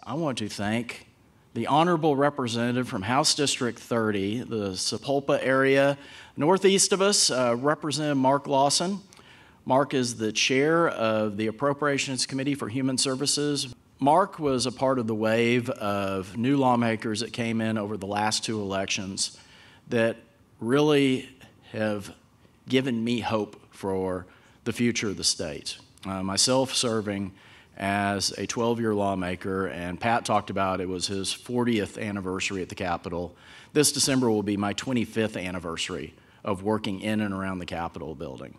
I want to thank the Honorable Representative from House District 30, the Sapulpa area, northeast of us, Representative Mark Lawson. Mark is the chair of the Appropriations Committee for Human Services. Mark was a part of the wave of new lawmakers that came in over the last two elections that really have given me hope for the future of the state. Myself serving as a 12-year lawmaker, and Pat talked about it was his 40th anniversary at the Capitol. This December will be my 25th anniversary of working in and around the Capitol building.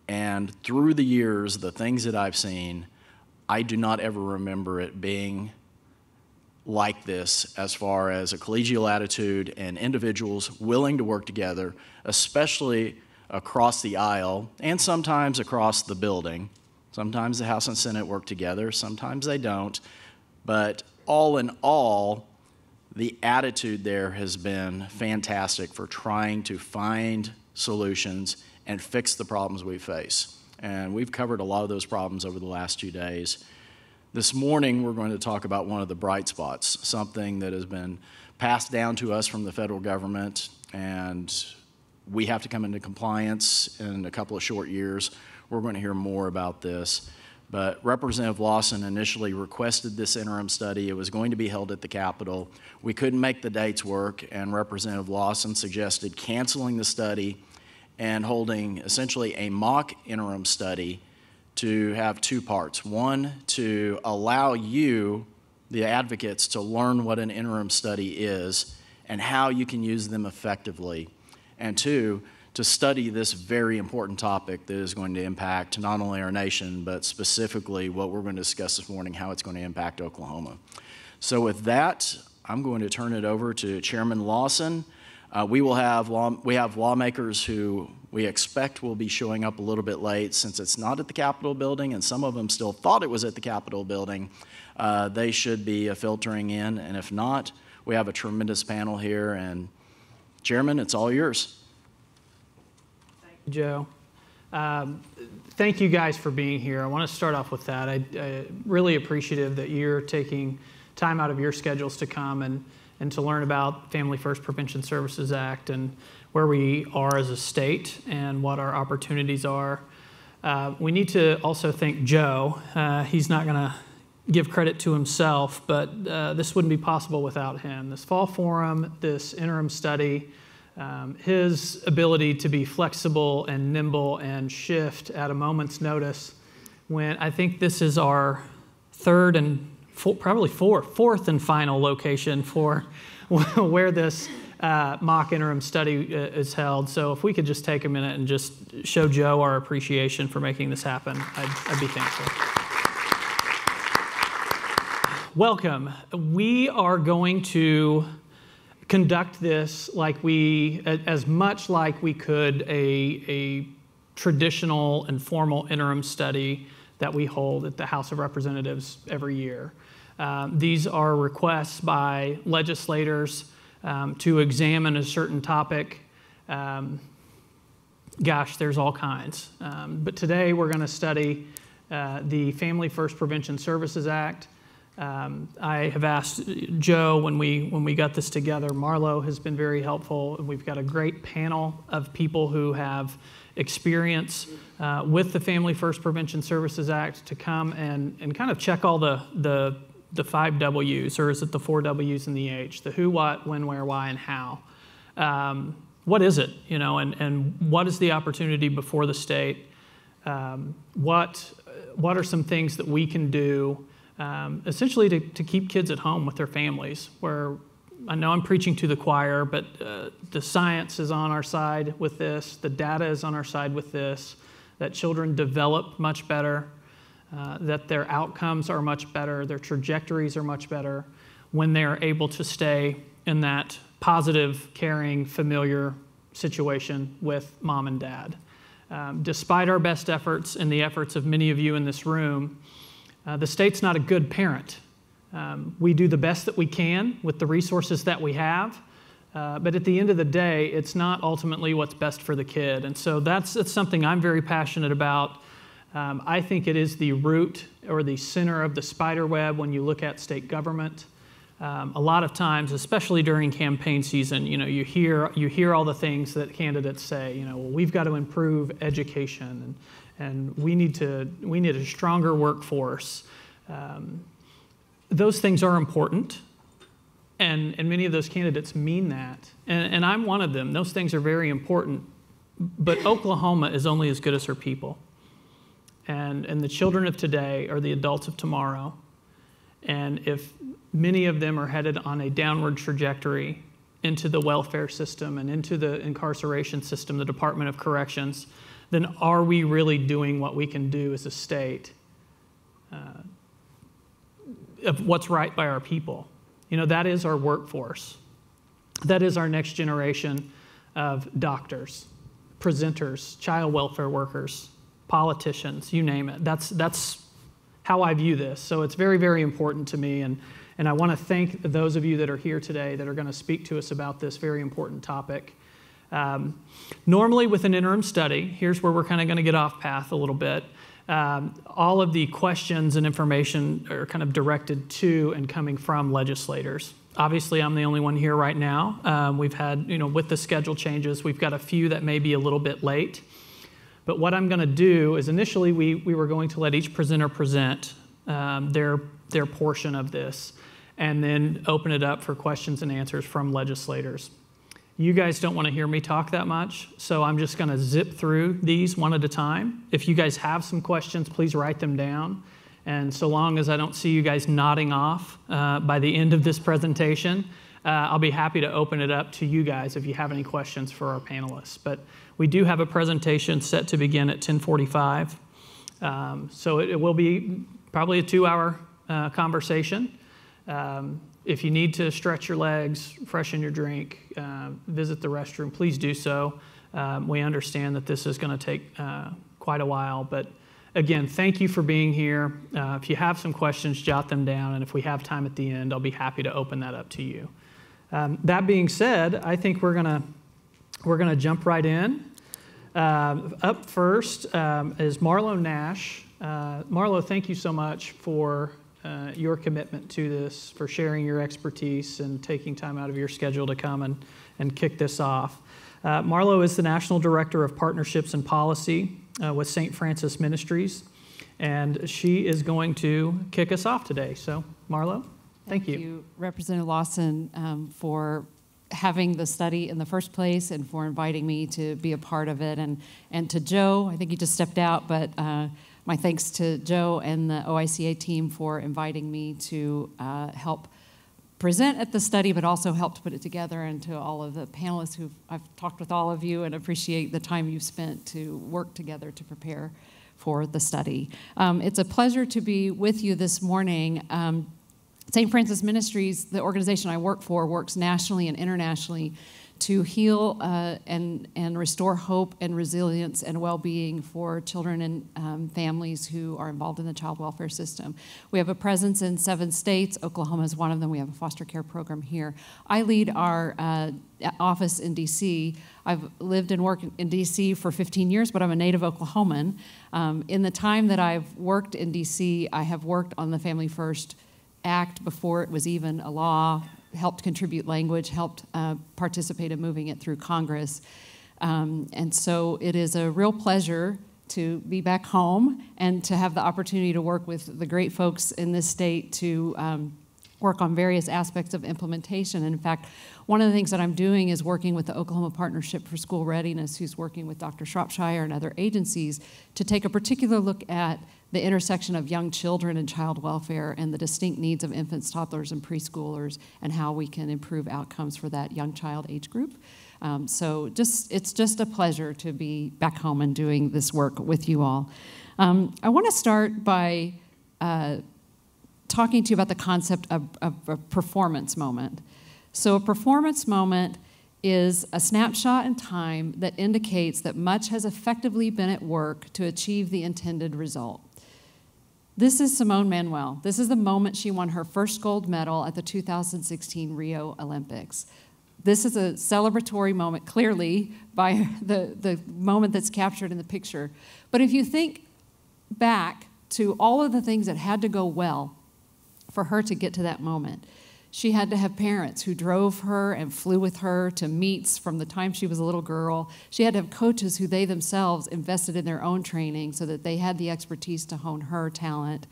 And through the years, the things that I've seen, I do not ever remember it being like this as far as a collegial attitude and individuals willing to work together, especially across the aisle and sometimes across the building. Sometimes the House and Senate work together, sometimes they don't. But all in all, the attitude there has been fantastic for trying to find solutions and fix the problems we face. And we've covered a lot of those problems over the last 2 days. This morning, we're going to talk about one of the bright spots, something that has been passed down to us from the federal government, and we have to come into compliance in a couple of short years. We're going to hear more about this. But Representative Lawson initially requested this interim study. It was going to be held at the Capitol. We couldn't make the dates work, and Representative Lawson suggested canceling the study and holding essentially a mock interim study to have two parts. One, to allow you, the advocates, to learn what an interim study is and how you can use them effectively. And two, to study this very important topic that is going to impact not only our nation, but specifically what we're going to discuss this morning, how it's going to impact Oklahoma. So with that, I'm going to turn it over to Chairman Lawson. We have lawmakers who we expect will be showing up a little bit late since it's not at the Capitol building, and some of them still thought it was at the Capitol building. They should be filtering in, and if not, we have a tremendous panel here, and Chairman, it's all yours. Joe. Thank you guys for being here. I want to start off with that. I'm really appreciative that you're taking time out of your schedules to come and to learn about Family First Prevention Services Act and where we are as a state and what our opportunities are. We need to also thank Joe. He's not going to give credit to himself, but this wouldn't be possible without him. This fall forum, this interim study, his ability to be flexible and nimble and shift at a moment's notice when I think this is our third and probably fourth and final location for where this mock interim study is held. So if we could just take a minute and just show Joe our appreciation for making this happen, I'd be thankful. Welcome. We are going to conduct this as much like we could a traditional and formal interim study that we hold at the House of Representatives every year. These are requests by legislators to examine a certain topic. Gosh, there's all kinds. But today we're going to study the Family First Prevention Services Act. I have asked Joe when we got this together. Marlo has been very helpful. We've got a great panel of people who have experience with the Family First Prevention Services Act to come and kind of check all the 5 W's, or is it the 4 W's and the H? The who, what, when, where, why, and how. What is it, and what is the opportunity before the state? What are some things that we can do essentially to keep kids at home with their families, where I know I'm preaching to the choir, but the science is on our side with this, the data is on our side with this, that children develop much better, that their outcomes are much better, their trajectories are much better when they're able to stay in that positive, caring, familiar situation with mom and dad. Despite our best efforts and the efforts of many of you in this room, the state's not a good parent. We do the best that we can with the resources that we have, but at the end of the day, it's not ultimately what's best for the kid. And so that's something I'm very passionate about. I think it is the root or the center of the spider web when you look at state government. A lot of times, especially during campaign season, you hear all the things that candidates say. Well, we've got to improve education, and we need a stronger workforce. Those things are important, and many of those candidates mean that. And I'm one of them. Those things are very important. But Oklahoma is only as good as her people. And the children of today are the adults of tomorrow. And if many of them are headed on a downward trajectory into the welfare system and into the incarceration system, the Department of Corrections, then are we really doing what we can do as a state of what's right by our people? That is our workforce. That is our next generation of doctors, presenters, child welfare workers, politicians, you name it. That's how I view this. So it's very, very important to me. And I want to thank those of you that are here today that are going to speak to us about this very important topic. Normally with an interim study, here's where we're kind of going to get off path a little bit. All of the questions and information are kind of directed to and coming from legislators. Obviously, I'm the only one here right now. We've had, with the schedule changes, we've got a few that may be a little bit late. But what I'm going to do is initially we were going to let each presenter present their portion of this and then open it up for questions and answers from legislators. You guys don't want to hear me talk that much, so I'm just going to zip through these one at a time. If you guys have some questions, please write them down. And so long as I don't see you guys nodding off by the end of this presentation, I'll be happy to open it up to you guys if you have any questions for our panelists. But we do have a presentation set to begin at 10:45. So it will be probably a 2-hour conversation. If you need to stretch your legs, freshen your drink, visit the restroom, please do so. We understand that this is going to take quite a while, but again, thank you for being here. If you have some questions, jot them down, and if we have time at the end, I'll be happy to open that up to you. That being said, I think we're gonna jump right in. Up first is Marlo Nash. Marlo, thank you so much for your commitment to this, for sharing your expertise and taking time out of your schedule to come and kick this off. Marlo is the National Director of Partnerships and Policy with St. Francis Ministries, and she is going to kick us off today. So, Marlo, thank you. Thank you, Representative Lawson, for having the study in the first place and for inviting me to be a part of it. And to Joe, I think he just stepped out, but my thanks to Joe and the OICA team for inviting me to help present at the study, but also help to put it together, and to all of the panelists I've talked with all of you and appreciate the time you've spent to work together to prepare for the study. It's a pleasure to be with you this morning. St. Francis Ministries, the organization I work for, works nationally and internationally to heal and restore hope and resilience and well-being for children and families who are involved in the child welfare system. We have a presence in 7 states. Oklahoma is one of them. We have a foster care program here. I lead our office in D.C. I've lived and worked in D.C. for 15 years, but I'm a native Oklahoman. In the time that I've worked in D.C., I have worked on the Family First Act before it was even a law, helped contribute language, helped participate in moving it through Congress. And so it is a real pleasure to be back home and to have the opportunity to work with the great folks in this state to work on various aspects of implementation. And in fact, one of the things that I'm doing is working with the Oklahoma Partnership for School Readiness, who's working with Dr. Shropshire and other agencies to take a particular look at the intersection of young children and child welfare and the distinct needs of infants, toddlers, and preschoolers, and how we can improve outcomes for that young child age group. So it's just a pleasure to be back home and doing this work with you all. I want to start by talking to you about the concept of a performance moment. So a performance moment is a snapshot in time that indicates that much has effectively been at work to achieve the intended result. This is Simone Manuel. This is the moment she won her first gold medal at the 2016 Rio Olympics. This is a celebratory moment, clearly, by the moment that's captured in the picture. But if you think back to all of the things that had to go well for her to get to that moment. She had to have parents who drove her and flew with her to meets from the time she was a little girl. She had to have coaches who they themselves invested in their own training so that they had the expertise to hone her talent.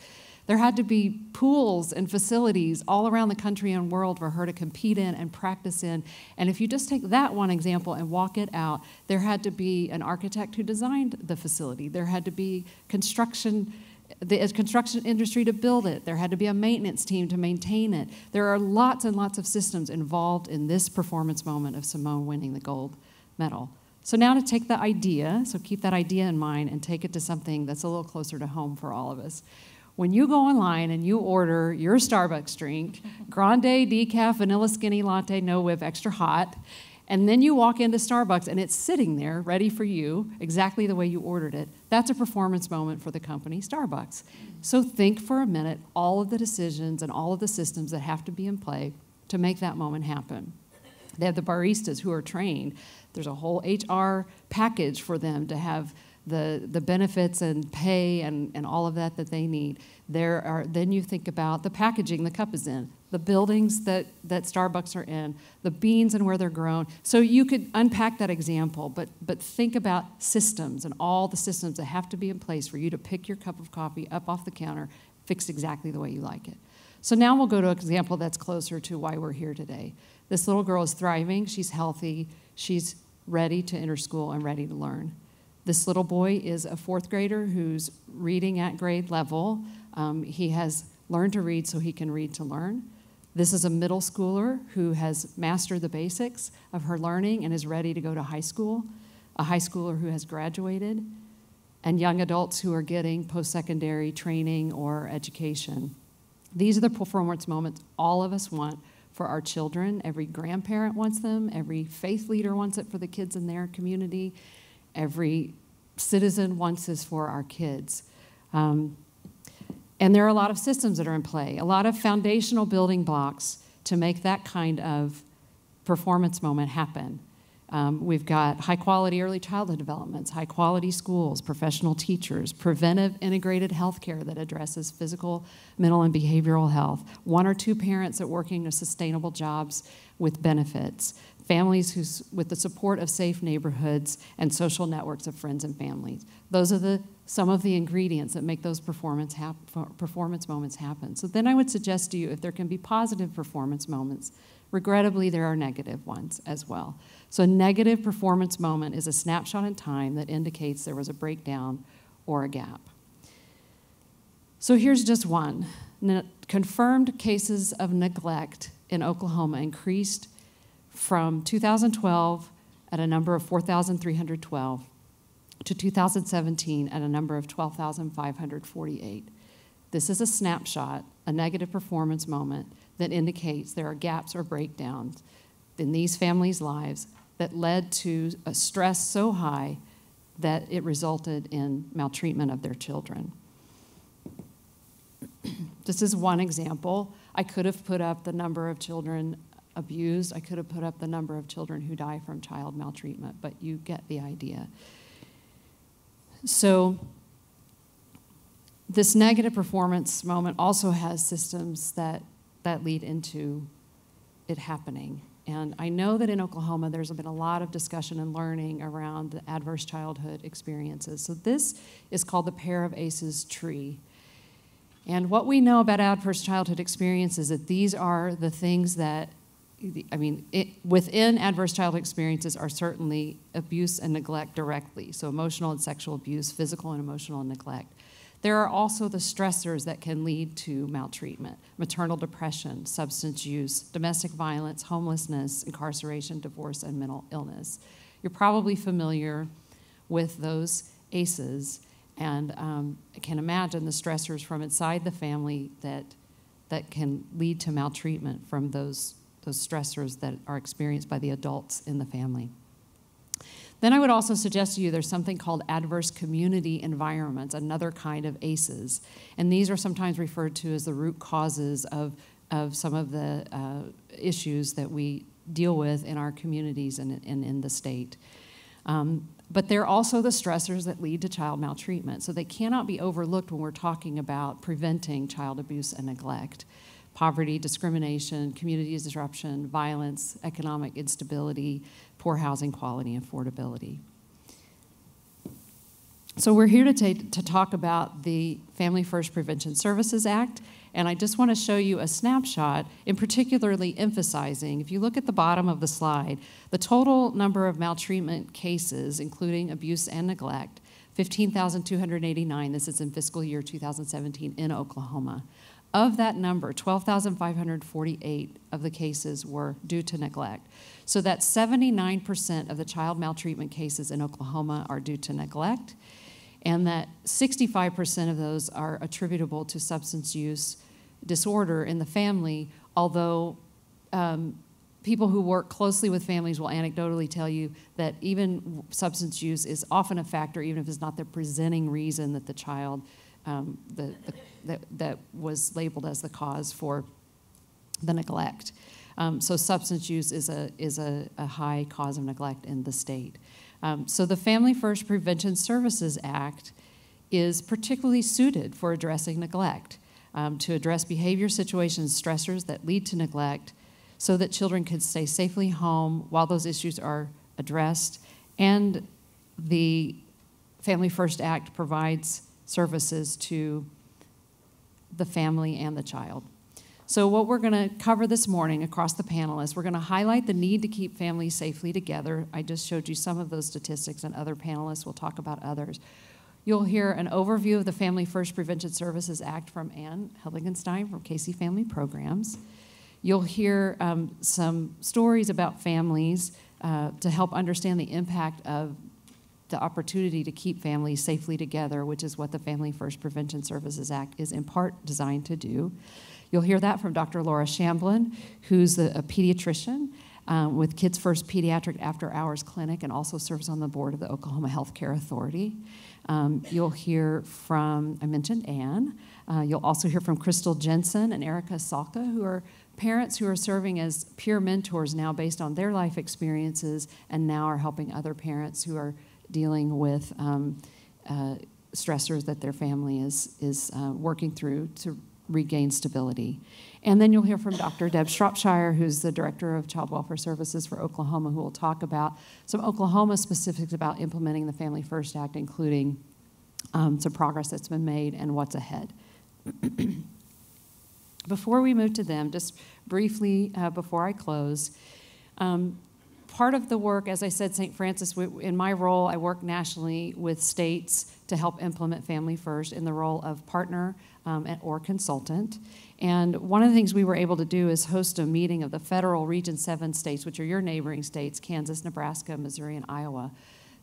There had to be pools and facilities all around the country and world for her to compete in and practice in. And if you just take that one example and walk it out, there had to be an architect who designed the facility. There had to be the construction industry to build it. There had to be a maintenance team to maintain it. There are lots and lots of systems involved in this performance moment of Simone winning the gold medal. So now to take the idea, so keep that idea in mind and take it to something that's a little closer to home for all of us. When you go online and you order your Starbucks drink, grande, decaf, vanilla skinny latte, no whip, extra hot, and then you walk into Starbucks and it's sitting there ready for you exactly the way you ordered it, that's a performance moment for the company Starbucks. So think for a minute all of the decisions and all of the systems that have to be in play to make that moment happen. They have the baristas who are trained. There's a whole HR package for them to have the benefits and pay and all of that they need. Then you think about the packaging the cup is in, the buildings that Starbucks are in, the beans and where they're grown. So you could unpack that example, but think about systems and all the systems that have to be in place for you to pick your cup of coffee up off the counter, fixed exactly the way you like it. So now we'll go to an example that's closer to why we're here today. This little girl is thriving, she's healthy, she's ready to enter school and ready to learn. This little boy is a fourth grader who's reading at grade level. He has learned to read so he can read to learn. This is a middle schooler who has mastered the basics of her learning and is ready to go to high school, a high schooler who has graduated, and young adults who are getting post-secondary training or education. These are the performance moments all of us want for our children. Every grandparent wants them. Every faith leader wants it for the kids in their community. Every citizen wants this for our kids. And there are a lot of systems that are in play, a lot of foundational building blocks to make that kind of performance moment happen. We've got high-quality early childhood developments, high-quality schools, professional teachers, preventive integrated health care that addresses physical, mental, and behavioral health, one or two parents that working in sustainable jobs with benefits, families with the support of safe neighborhoods and social networks of friends and families. Those are some of the ingredients that make those performance moments happen. So then I would suggest to you, if there can be positive performance moments, regrettably there are negative ones as well. So a negative performance moment is a snapshot in time that indicates there was a breakdown or a gap. So here's just one. Confirmed cases of neglect in Oklahoma increased from 2012 at a number of 4,312 to 2017 at a number of 12,548. This is a snapshot, a negative performance moment that indicates there are gaps or breakdowns in these families' lives that led to a stress so high that it resulted in maltreatment of their children. This is one example. I could have put up the number of children abused. I could have put up the number of children who die from child maltreatment, but you get the idea. So this negative performance moment also has systems that lead into it happening. And I know that in Oklahoma there's been a lot of discussion and learning around the adverse childhood experiences. So this is called the Pair of Aces tree. And what we know about adverse childhood experiences is that these are the things that within adverse childhood experiences are certainly abuse and neglect directly, so emotional and sexual abuse, physical and emotional neglect. There are also the stressors that can lead to maltreatment: maternal depression, substance use, domestic violence, homelessness, incarceration, divorce, and mental illness. You're probably familiar with those ACEs, and I can imagine the stressors from inside the family that can lead to maltreatment from those stressors that are experienced by the adults in the family. Then I would also suggest to you there's something called adverse community environments, another kind of ACEs. And these are sometimes referred to as the root causes of some of the issues that we deal with in our communities and in the state. But they're also the stressors that lead to child maltreatment. So they cannot be overlooked when we're talking about preventing child abuse and neglect. Poverty, discrimination, community disruption, violence, economic instability, poor housing quality, affordability. So we're here to talk about the Family First Prevention Services Act, and I just want to show you a snapshot, in particularly emphasizing, if you look at the bottom of the slide, the total number of maltreatment cases, including abuse and neglect, 15,289, this is in fiscal year 2017 in Oklahoma. Of that number, 12,548 of the cases were due to neglect. So that 79% of the child maltreatment cases in Oklahoma are due to neglect, and that 65% of those are attributable to substance use disorder in the family, although people who work closely with families will anecdotally tell you that even substance use is often a factor, even if it's not the presenting reason that the child that was labeled as the cause for the neglect. So substance use is a high cause of neglect in the state. So the Family First Prevention Services Act is particularly suited for addressing neglect, to address behavior, situations, stressors that lead to neglect so that children can stay safely home while those issues are addressed. And the Family First Act provides services to the family and the child. So what we're going to cover this morning across the panelists, we're going to highlight the need to keep families safely together. I just showed you some of those statistics, and other panelists will talk about others. You'll hear an overview of the Family First Prevention Services Act from Ann Helligenstein from Casey Family Programs. You'll hear some stories about families to help understand the impact of the opportunity to keep families safely together, which is what the Family First Prevention Services Act is in part designed to do. You'll hear that from Dr. Laura Shamblin, who's a pediatrician with Kids First Pediatric After Hours Clinic and also serves on the board of the Oklahoma Healthcare Authority. You'll hear from, I mentioned Ann. You'll also hear from Crystal Jensen and Erica Salka, who are parents who are serving as peer mentors now based on their life experiences and now are helping other parents who are dealing with stressors that their family is working through to regain stability. And then you'll hear from Dr. Deb Shropshire, who's the Director of Child Welfare Services for Oklahoma, who will talk about some Oklahoma specifics about implementing the Family First Act, including some progress that's been made and what's ahead. Before we move to them, just briefly before I close, part of the work, as I said, St. Francis, in my role, I work nationally with states to help implement Family First in the role of partner or consultant. And one of the things we were able to do is host a meeting of the federal Region 7 states, which are your neighboring states, Kansas, Nebraska, Missouri, and Iowa.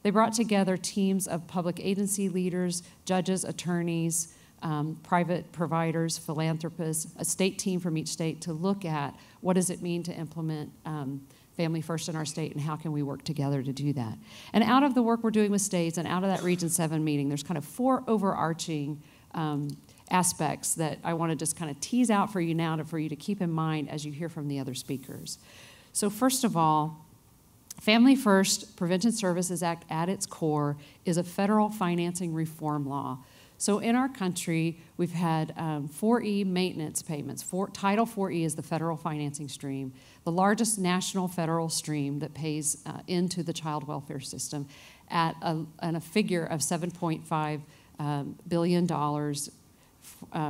They brought together teams of public agency leaders, judges, attorneys, private providers, philanthropists, a state team from each state to look at what does it mean to implement Family First in our state and how can we work together to do that. And out of the work we're doing with states and out of that Region 7 meeting, there's kind of 4 overarching aspects that I want to just kind of tease out for you now for you to keep in mind as you hear from the other speakers. So first of all, Family First Prevention Services Act at its core is a federal financing reform law. So in our country, we've had 4E maintenance payments. Title 4E is the federal financing stream, the largest national federal stream that pays into the child welfare system at a figure of $7.5 billion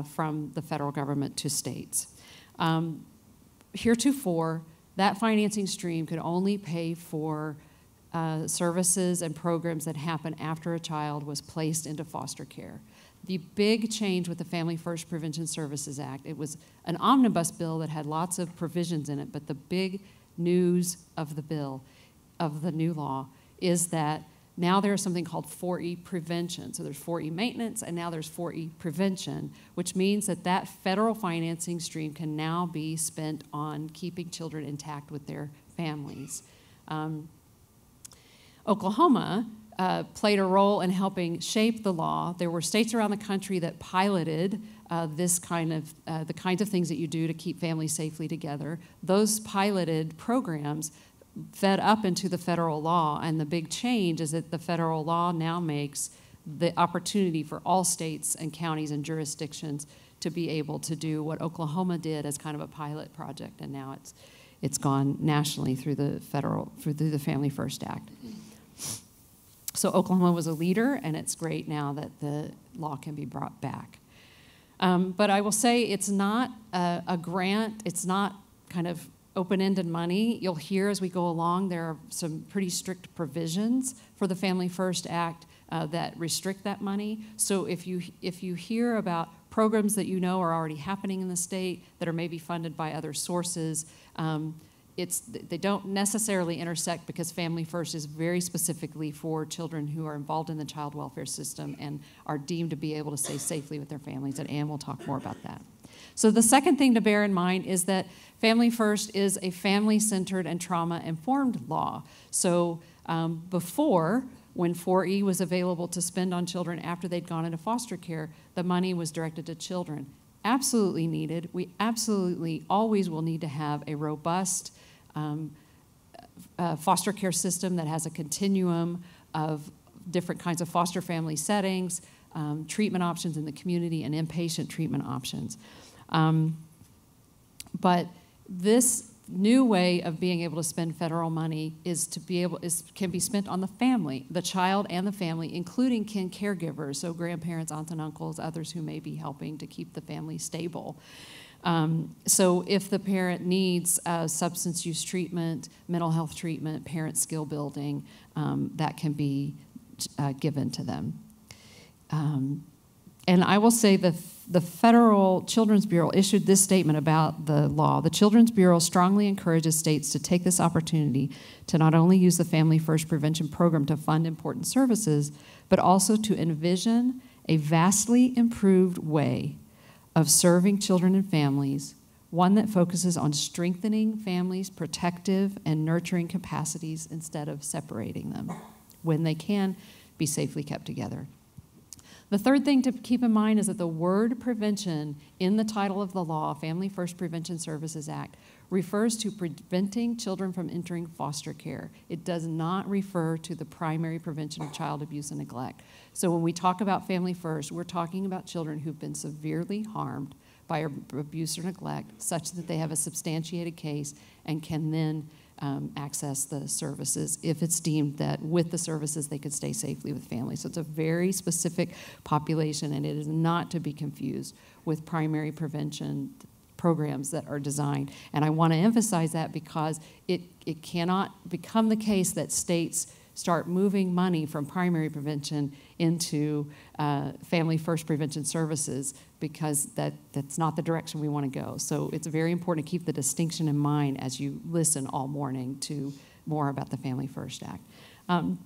from the federal government to states. Heretofore, that financing stream could only pay for services and programs that happen after a child was placed into foster care. The big change with the Family First Prevention Services Act, it was an omnibus bill that had lots of provisions in it, but the big news of the bill, of the new law, is that now there's something called 4E prevention. So there's 4E maintenance, and now there's 4E prevention, which means that that federal financing stream can now be spent on keeping children intact with their families. Oklahoma played a role in helping shape the law. There were states around the country that piloted this kind of, the kinds of things that you do to keep families safely together. Those piloted programs fed up into the federal law. And the big change is that the federal law now makes the opportunity for all states and counties and jurisdictions to be able to do what Oklahoma did as kind of a pilot project, and now it's gone nationally through the Family First Act. So Oklahoma was a leader, and it's great now that the law can be brought back. But I will say it's not a grant. It's not kind of open-ended money. You'll hear as we go along there are some pretty strict provisions for the Family First Act that restrict that money. So if you hear about programs that you know are already happening in the state that are maybe funded by other sources, they don't necessarily intersect, because Family First is very specifically for children who are involved in the child welfare system and are deemed to be able to stay safely with their families, and Ann will talk more about that. So the second thing to bear in mind is that Family First is a family-centered and trauma-informed law. So before, when 4E was available to spend on children after they'd gone into foster care, the money was directed to children. Absolutely needed. We absolutely always will need to have a robust foster care system that has a continuum of different kinds of foster family settings, treatment options in the community, and inpatient treatment options. But this new way of being able to spend federal money can be spent on the family, the child and the family, including caregivers, so grandparents, aunts and uncles, others who may be helping to keep the family stable. So if the parent needs substance use treatment, mental health treatment, parent skill building, that can be given to them. And I will say the Federal Children's Bureau issued this statement about the law. The Children's Bureau strongly encourages states to take this opportunity to not only use the Family First Prevention Program to fund important services, but also to envision a vastly improved way of serving children and families, one that focuses on strengthening families' protective and nurturing capacities instead of separating them when they can be safely kept together. The third thing to keep in mind is that the word prevention in the title of the law, Family First Prevention Services Act, refers to preventing children from entering foster care. It does not refer to the primary prevention of child abuse and neglect. So when we talk about Family First, we're talking about children who've been severely harmed by abuse or neglect, such that they have a substantiated case and can then access the services if it's deemed that with the services they could stay safely with families. So it's a very specific population, and it is not to be confused with primary prevention programs that are designed. And I want to emphasize that because it cannot become the case that states start moving money from primary prevention into Family First Prevention Services, because that's not the direction we want to go. So it's very important to keep the distinction in mind as you listen all morning to more about the Family First Act. And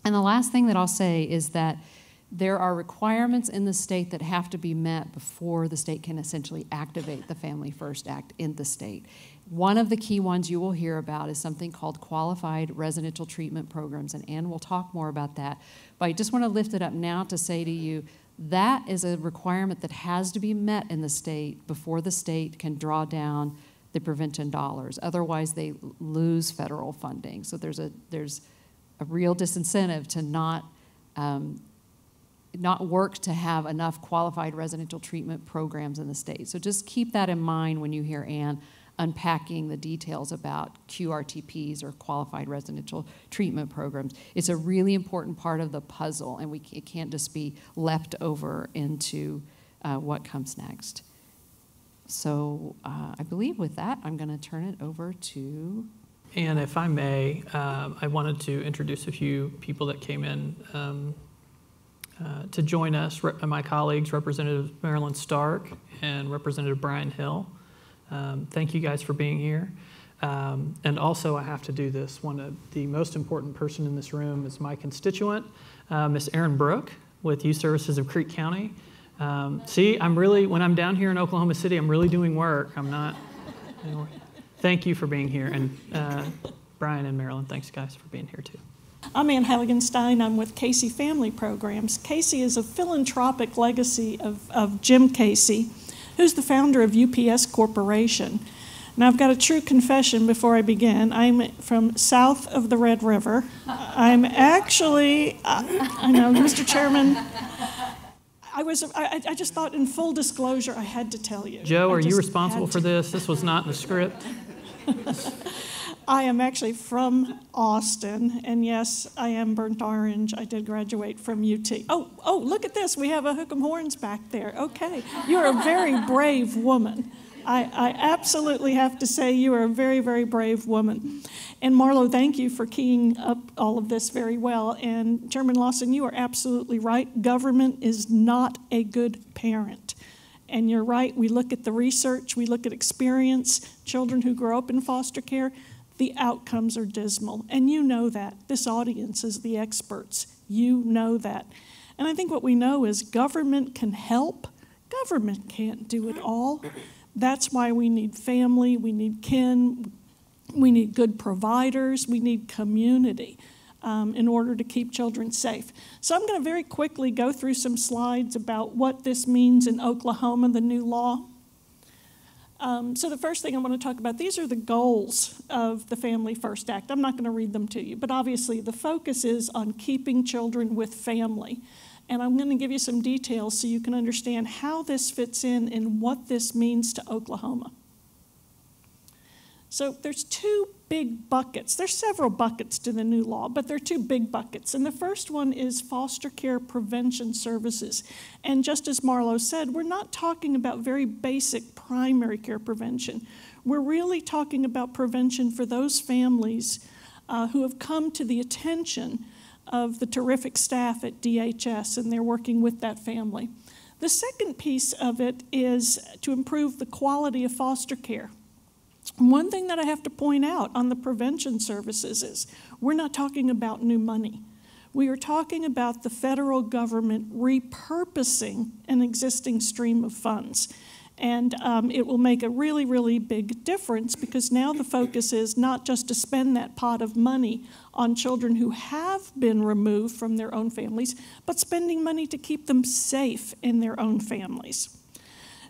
the last thing that I'll say is that there are requirements in the state that have to be met before the state can essentially activate the Family First Act in the state. One of the key ones you will hear about is something called qualified residential treatment programs, and Ann will talk more about that. But I just want to lift it up now to say to you, that is a requirement that has to be met in the state before the state can draw down the prevention dollars. Otherwise, they lose federal funding. So there's a real disincentive to not work to have enough qualified residential treatment programs in the state. So just keep that in mind when you hear Ann unpacking the details about QRTPs or qualified residential treatment programs. It's a really important part of the puzzle, and it can't just be left over into what comes next. So I believe with that, I'm going to turn it over to... And if I may, I wanted to introduce a few people that came in to join us, my colleagues, Representative Marilyn Stark and Representative Brian Hill. Thank you guys for being here. And also I have to do this. One of the most important person in this room is my constituent, Miss Erin Brooke with Youth Services of Creek County. See, when I'm down here in Oklahoma City, I'm really doing work. I'm not. Anyway, thank you for being here. And Brian and Marilyn, thanks guys for being here too. I'm Ann Halligan-Stein. I'm with Casey Family Programs. Casey is a philanthropic legacy of Jim Casey, who's the founder of UPS Corporation. Now, I've got a true confession before I begin. I'm from south of the Red River. I'm actually, I know, Mr. Chairman, I just thought in full disclosure I had to tell you. Joe, are you responsible for this? This was not in the script. I am actually from Austin, and yes, I am burnt orange. I did graduate from UT. Oh, look at this. We have a Hook'em Horns back there. Okay. You're a very brave woman. I absolutely have to say you are a very, very brave woman. And Marlo, thank you for keying up all of this very well. And Chairman Lawson, you are absolutely right. Government is not a good parent. And you're right, we look at the research, we look at experience, children who grow up in foster care, the outcomes are dismal. And you know that. This audience is the experts. You know that. And I think what we know is government can help. Government can't do it all. That's why we need family, we need kin, we need good providers, we need community in order to keep children safe. So I'm going to very quickly go through some slides about what this means in Oklahoma, the new law. So the first thing I want to talk about, these are the goals of the Family First Act. I'm not going to read them to you, but obviously the focus is on keeping children with family. And I'm going to give you some details so you can understand how this fits in and what this means to Oklahoma. So there's two big buckets. There's several buckets to the new law, but there are two big buckets. And the first one is foster care prevention services. And just as Marlo said, we're not talking about very basic primary care prevention. We're really talking about prevention for those families who have come to the attention of the terrific staff at DHS, and they're working with that family. The second piece of it is to improve the quality of foster care. One thing that I have to point out on the prevention services is we're not talking about new money. We are talking about the federal government repurposing an existing stream of funds. And it will make a really, really big difference because now the focus is not just to spend that pot of money on children who have been removed from their own families, but spending money to keep them safe in their own families.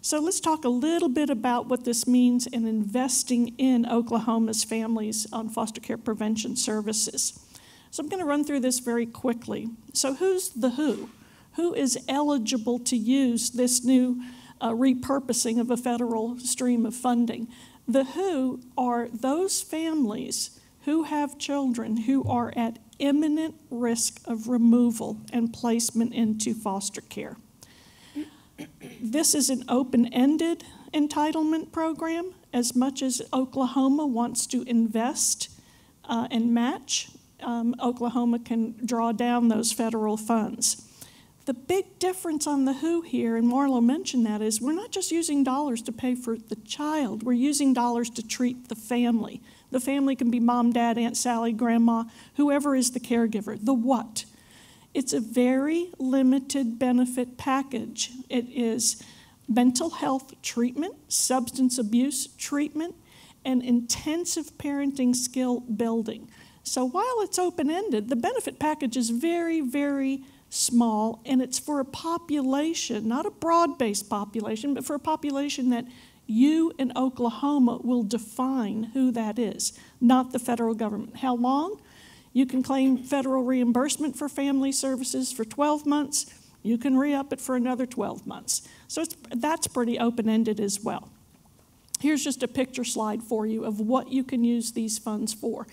So let's talk a little bit about what this means in investing in Oklahoma's families on foster care prevention services. So I'm going to run through this very quickly. So who's the who? Who is eligible to use this new repurposing of a federal stream of funding? The who are those families who have children who are at imminent risk of removal and placement into foster care. This is an open-ended entitlement program. As much as Oklahoma wants to invest and match, Oklahoma can draw down those federal funds. The big difference on the who here, and Marlo mentioned that, is we're not just using dollars to pay for the child, we're using dollars to treat the family. The family can be mom, dad, Aunt Sally, grandma, whoever is the caregiver. The what? It's a very limited benefit package. It is mental health treatment, substance abuse treatment, and intensive parenting skill building. So while it's open-ended, the benefit package is very, very small, and it's for a population, not a broad-based population, but for a population that you in Oklahoma will define who that is, not the federal government. How long? You can claim federal reimbursement for family services for 12 months. You can re-up it for another 12 months. So that's pretty open-ended as well. Here's just a picture slide for you of what you can use these funds for.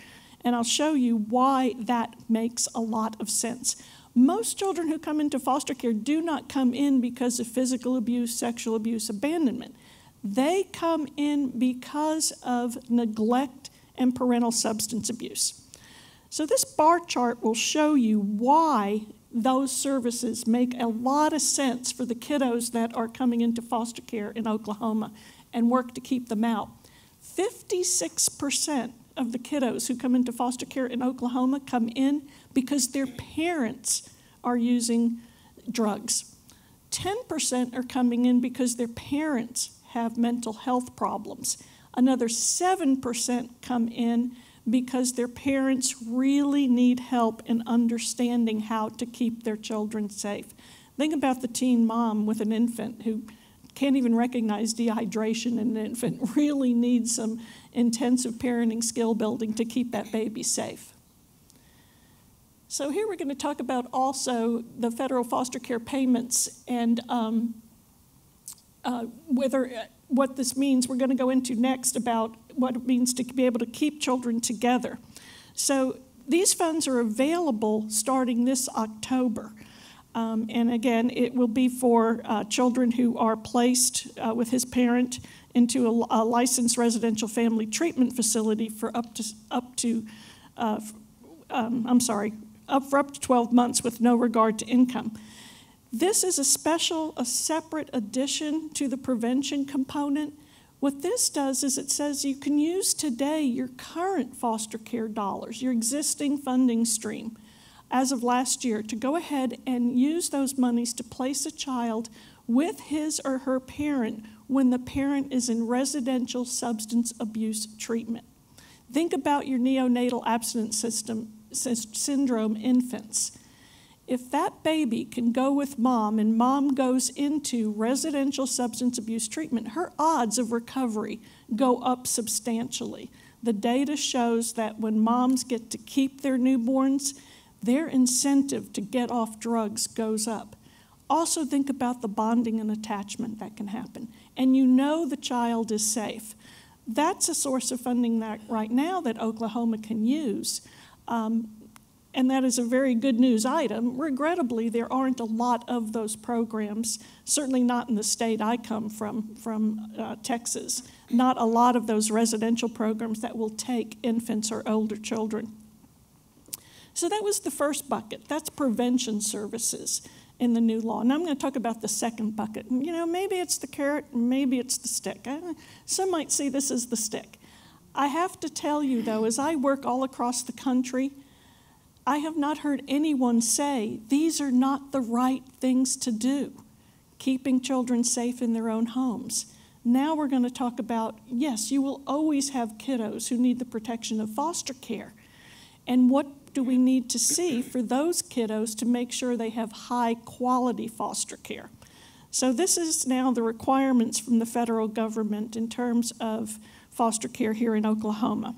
And I'll show you why that makes a lot of sense. Most children who come into foster care do not come in because of physical abuse, sexual abuse, abandonment. They come in because of neglect and parental substance abuse. So this bar chart will show you why those services make a lot of sense for the kiddos that are coming into foster care in Oklahoma and work to keep them out. 56% of the kiddos who come into foster care in Oklahoma come in because their parents are using drugs. 10% are coming in because their parents have mental health problems. Another 7% come in because their parents really need help in understanding how to keep their children safe. Think about the teen mom with an infant who can't even recognize dehydration in an infant, really needs some intensive parenting skill building to keep that baby safe. So here we're going to talk about also the federal foster care payments and what this means. We're going to go into next about what it means to be able to keep children together. So these funds are available starting this October. And again, it will be for children who are placed with his parent into a licensed residential family treatment facility for up to 12 months with no regard to income. This is a separate addition to the prevention component. What this does is it says you can use today your current foster care dollars, your existing funding stream, as of last year, to go ahead and use those monies to place a child with his or her parent when the parent is in residential substance abuse treatment. Think about your neonatal abstinence syndrome infants. If that baby can go with mom and mom goes into residential substance abuse treatment, her odds of recovery go up substantially. The data shows that when moms get to keep their newborns, their incentive to get off drugs goes up. Also think about the bonding and attachment that can happen. And you know the child is safe. That's a source of funding that right now that Oklahoma can use. And that is a very good news item. Regrettably, there aren't a lot of those programs, certainly not in the state I come from Texas. Not a lot of those residential programs that will take infants or older children. So that was the first bucket. That's prevention services in the new law. Now I'm going to talk about the second bucket. You know, maybe it's the carrot, maybe it's the stick. Some might see this as the stick. I have to tell you, though, as I work all across the country, I have not heard anyone say these are not the right things to do, keeping children safe in their own homes. Now we're going to talk about, yes, you will always have kiddos who need the protection of foster care. And what do we need to see for those kiddos to make sure they have high quality foster care? So this is now the requirements from the federal government in terms of foster care here in Oklahoma.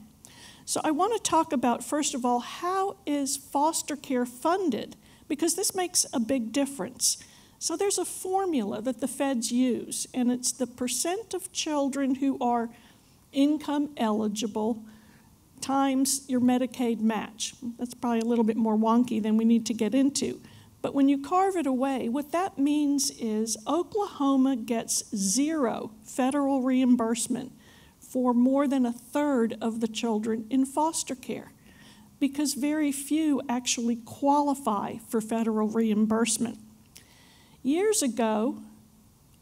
So I want to talk about, first of all, how is foster care funded? Because this makes a big difference. So there's a formula that the feds use, and it's the percent of children who are income eligible times your Medicaid match. That's probably a little bit more wonky than we need to get into. But when you carve it away, what that means is Oklahoma gets 0 federal reimbursement for more than 1/3 of the children in foster care, because very few actually qualify for federal reimbursement. Years ago,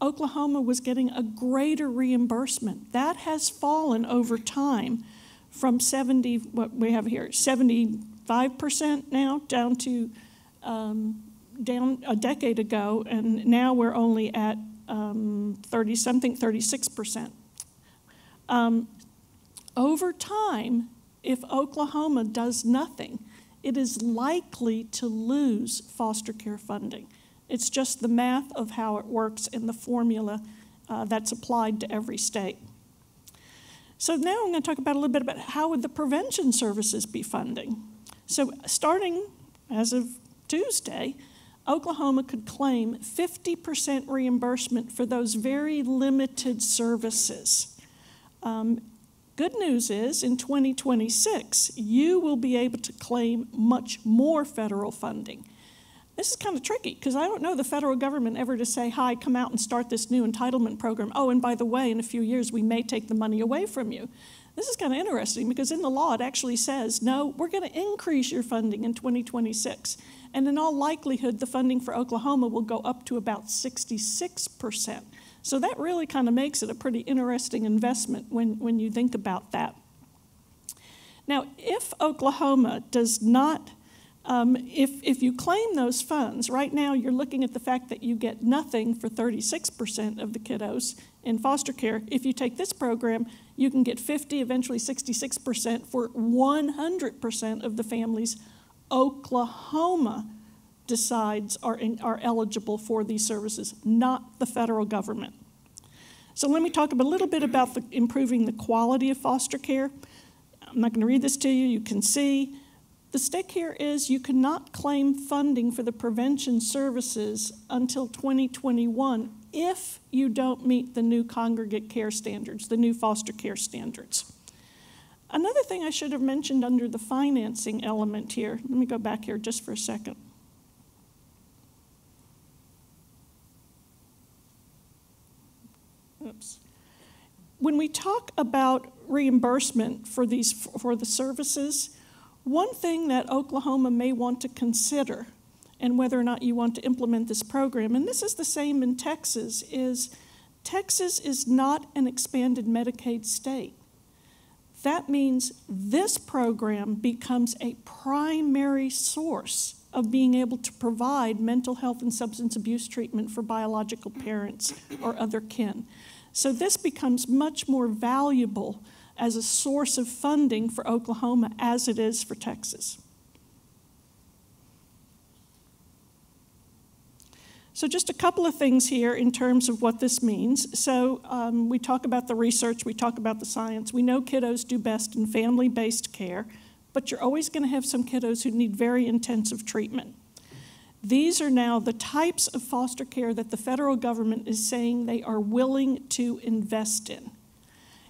Oklahoma was getting a greater reimbursement. That has fallen over time from 75% now down to down a decade ago, and now we're only at 36%. Over time, if Oklahoma does nothing, it is likely to lose foster care funding. It's just the math of how it works in the formula that's applied to every state. So now I'm going to talk about a little bit about how would the prevention services be funding. So starting as of Tuesday, Oklahoma could claim 50% reimbursement for those very limited services. Good news is, in 2026, you will be able to claim much more federal funding. This is kind of tricky, because I don't know the federal government ever to say, hi, come out and start this new entitlement program. Oh, and by the way, in a few years, we may take the money away from you. This is kind of interesting, because in the law, it actually says, no, we're going to increase your funding in 2026. And in all likelihood, the funding for Oklahoma will go up to about 66%. So that really kind of makes it a pretty interesting investment when you think about that. Now, if Oklahoma does not, if you claim those funds, right now you're looking at the fact that you get nothing for 36% of the kiddos in foster care. If you take this program, you can get 50, eventually 66% for 100% of the families Oklahoma decides are eligible for these services, not the federal government. So let me talk a little bit about improving the quality of foster care. I'm not going to read this to you. You can see. The stick here is you cannot claim funding for the prevention services until 2021 if you don't meet the new congregate care standards, the new foster care standards. Another thing I should have mentioned under the financing element here, let me go back here just for a second. Oops. When we talk about reimbursement for the services, one thing that Oklahoma may want to consider, and whether or not you want to implement this program, and this is the same in Texas, is Texas is not an expanded Medicaid state. That means this program becomes a primary source of being able to provide mental health and substance abuse treatment for biological parents or other kin. So this becomes much more valuable as a source of funding for Oklahoma as it is for Texas. So just a couple of things here in terms of what this means. So we talk about the research, we talk about the science. We know kiddos do best in family-based care, but you're always going to have some kiddos who need very intensive treatment. These are now the types of foster care that the federal government is saying they are willing to invest in.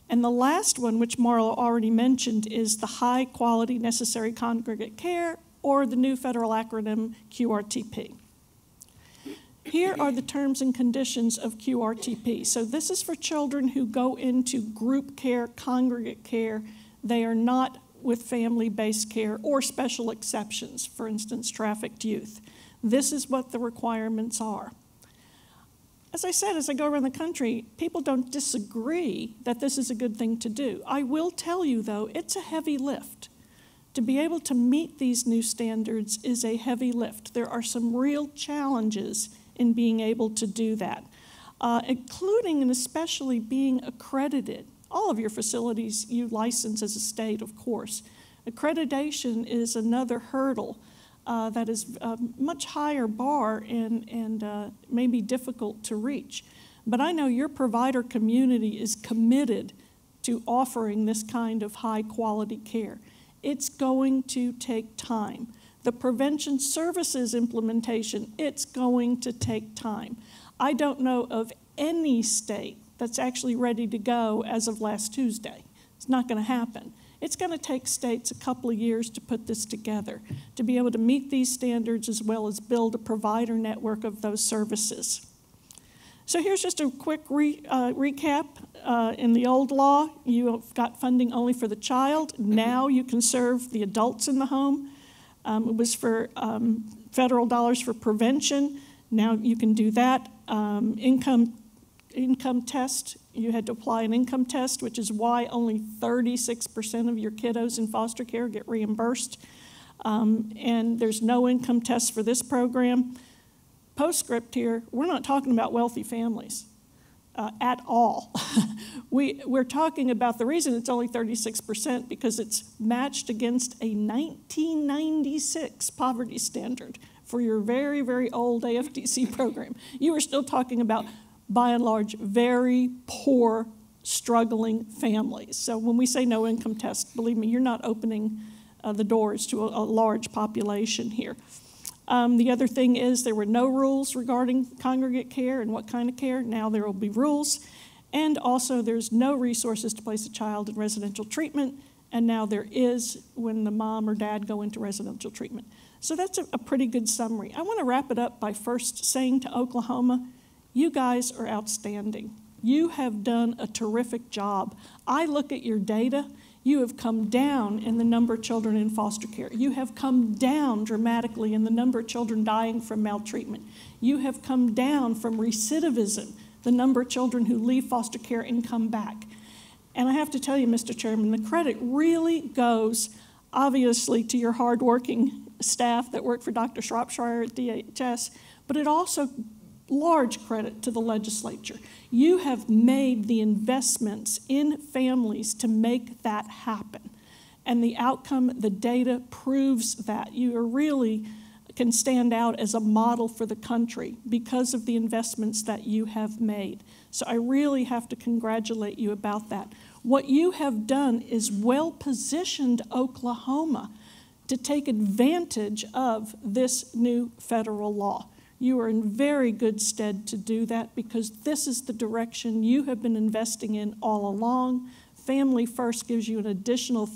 And the last one, which Marla already mentioned, is the high quality necessary congregate care, or the new federal acronym QRTP. Here are the terms and conditions of QRTP. So this is for children who go into group care, congregate care. They are not with family-based care or special exceptions, for instance, trafficked youth. This is what the requirements are. As I said, as I go around the country, people don't disagree that this is a good thing to do. I will tell you, though, it's a heavy lift. To be able to meet these new standards is a heavy lift. There are some real challenges in being able to do that, including and especially being accredited. All of your facilities you license as a state, of course. Accreditation is another hurdle that is a much higher bar and may be difficult to reach. But I know your provider community is committed to offering this kind of high quality care. It's going to take time. The prevention services implementation, it's going to take time. I don't know of any state that's actually ready to go as of last Tuesday. It's not going to happen. It's going to take states a couple of years to put this together, to be able to meet these standards as well as build a provider network of those services. So here's just a quick recap. In the old law, you got funding only for the child. Now you can serve the adults in the home. It was for federal dollars for prevention. Now you can do that. Income test, you had to apply an income test, which is why only 36% of your kiddos in foster care get reimbursed. And there's no income test for this program. Postscript here, we're not talking about wealthy families at all. We're talking about the reason it's only 36% because it's matched against a 1996 poverty standard for your very, very old AFDC program. You are still talking about, by and large, very poor, struggling families. So when we say no income test, believe me, you're not opening the doors to a large population here. The other thing is there were no rules regarding congregate care and what kind of care. Now there will be rules. And also there's no resources to place a child in residential treatment. And now there is when the mom or dad go into residential treatment. So that's a pretty good summary. I want to wrap it up by first saying to Oklahoma, you guys are outstanding. You have done a terrific job. I look at your data. You have come down in the number of children in foster care. You have come down dramatically in the number of children dying from maltreatment. You have come down from recidivism, the number of children who leave foster care and come back. And I have to tell you, Mr. Chairman, the credit really goes, obviously, to your hardworking staff that work for Dr. Shropshire at DHS, but it also large credit to the legislature. You have made the investments in families to make that happen. And the outcome, the data proves that. You are really can stand out as a model for the country because of the investments that you have made. So I really have to congratulate you about that. What you have done is well-positioned Oklahoma to take advantage of this new federal law. You are in very good stead to do that because this is the direction you have been investing in all along. Family First gives you an additional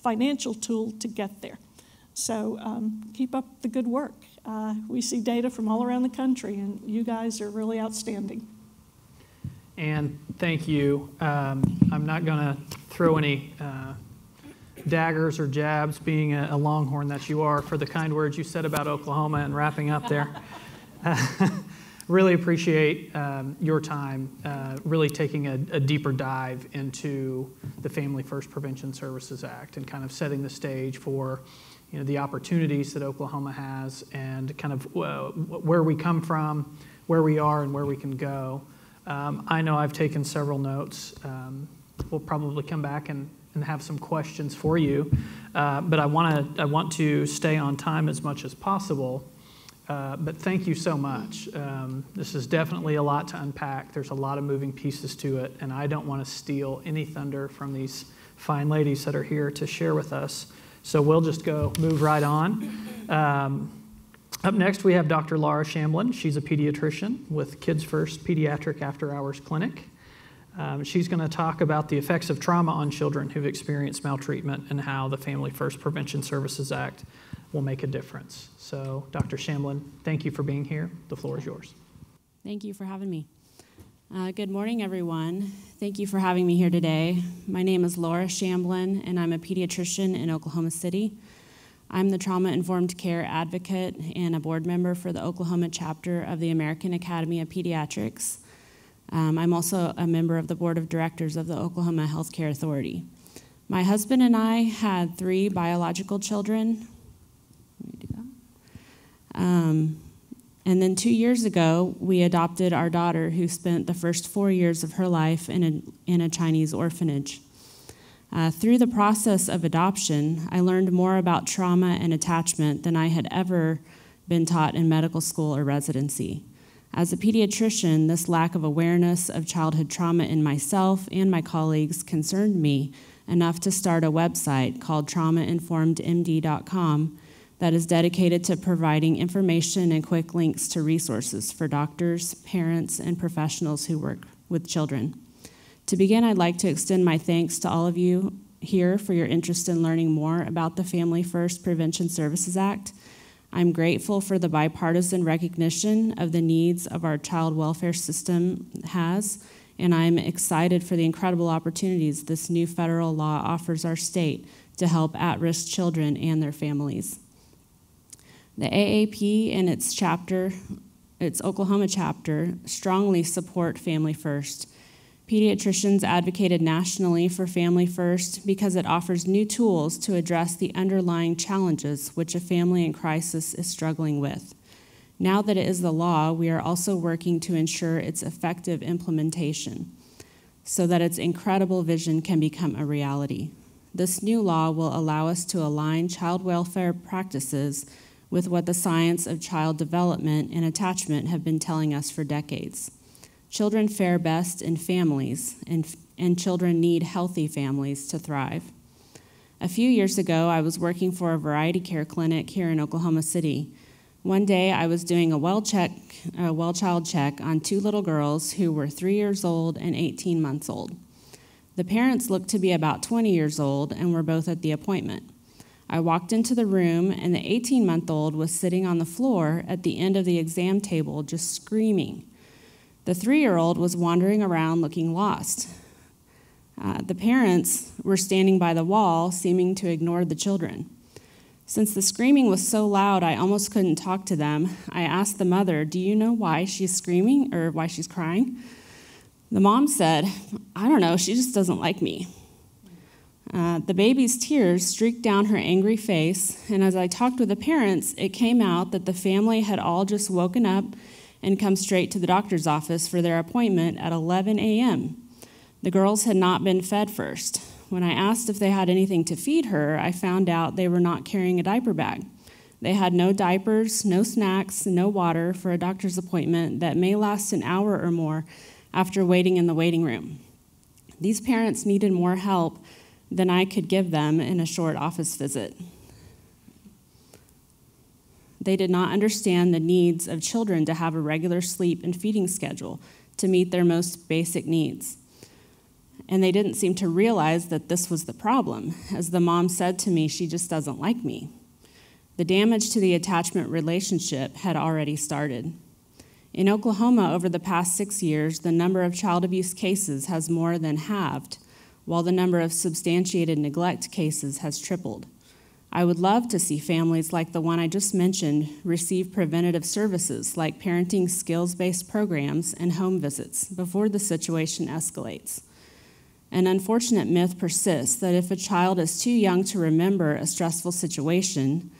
financial tool to get there. So keep up the good work. We see data from all around the country, and you guys are really outstanding. And thank you. I'm not going to throw any daggers or jabs, being a Longhorn that you are, for the kind words you said about Oklahoma and wrapping up there. Really appreciate your time, really taking a deeper dive into the Family First Prevention Services Act and kind of setting the stage for the opportunities that Oklahoma has and kind of where we come from, where we are, and where we can go. I know I've taken several notes. We'll probably come back and have some questions for you, but I want to stay on time as much as possible. But thank you so much. This is definitely a lot to unpack. There's a lot of moving pieces to it, and I don't want to steal any thunder from these fine ladies that are here to share with us. So we'll just move right on. Up next, we have Dr. Laura Shamblin. She's a pediatrician with Kids First Pediatric After Hours Clinic. She's going to talk about the effects of trauma on children who've experienced maltreatment and how the Family First Prevention Services Act will make a difference. So, Dr. Shamblin, thank you for being here. The floor is yours. Thank you for having me. Good morning, everyone. Thank you for having me here today. My name is Laura Shamblin, and I'm a pediatrician in Oklahoma City. I'm the trauma-informed care advocate and a board member for the Oklahoma chapter of the American Academy of Pediatrics. I'm also a member of the board of directors of the Oklahoma Healthcare Authority. My husband and I had 3 biological children. And then 2 years ago, we adopted our daughter, who spent the first 4 years of her life in a Chinese orphanage. Through the process of adoption, I learned more about trauma and attachment than I had ever been taught in medical school or residency. As a pediatrician, this lack of awareness of childhood trauma in myself and my colleagues concerned me enough to start a website called traumainformedmd.com that is dedicated to providing information and quick links to resources for doctors, parents, and professionals who work with children. To begin, I'd like to extend my thanks to all of you here for your interest in learning more about the Family First Prevention Services Act. I'm grateful for the bipartisan recognition of the needs of our child welfare system has, and I'm excited for the incredible opportunities this new federal law offers our state to help at-risk children and their families. The AAP and its Oklahoma chapter, strongly support Family First. Pediatricians advocated nationally for Family First because it offers new tools to address the underlying challenges which a family in crisis is struggling with. Now that it is the law, we are also working to ensure its effective implementation so that its incredible vision can become a reality. This new law will allow us to align child welfare practices with what the science of child development and attachment have been telling us for decades. Children fare best in families, and children need healthy families to thrive. A few years ago, I was working for a variety care clinic here in Oklahoma City. One day, I was doing a well child check on 2 little girls who were 3 years old and 18 months old. The parents looked to be about 20 years old and were both at the appointment. I walked into the room, and the 18-month-old was sitting on the floor at the end of the exam table, just screaming. The 3-year-old was wandering around looking lost. The parents were standing by the wall, seeming to ignore the children. Since the screaming was so loud, I almost couldn't talk to them. I asked the mother, "Do you know why she's screaming or why she's crying?" The mom said, "I don't know, she just doesn't like me." The baby's tears streaked down her angry face, and as I talked with the parents, it came out that the family had all just woken up and come straight to the doctor's office for their appointment at 11 a.m. The girls had not been fed first. When I asked if they had anything to feed her, I found out they were not carrying a diaper bag. They had no diapers, no snacks, no water for a doctor's appointment that may last an hour or more after waiting in the waiting room. These parents needed more help than I could give them in a short office visit. They did not understand the needs of children to have a regular sleep and feeding schedule to meet their most basic needs. And they didn't seem to realize that this was the problem. As the mom said to me, she just doesn't like me. The damage to the attachment relationship had already started. In Oklahoma, over the past 6 years, the number of child abuse cases has more than halved, while the number of substantiated neglect cases has tripled. I would love to see families like the one I just mentioned receive preventative services like parenting skills-based programs and home visits before the situation escalates. An unfortunate myth persists that if a child is too young to remember a stressful situation,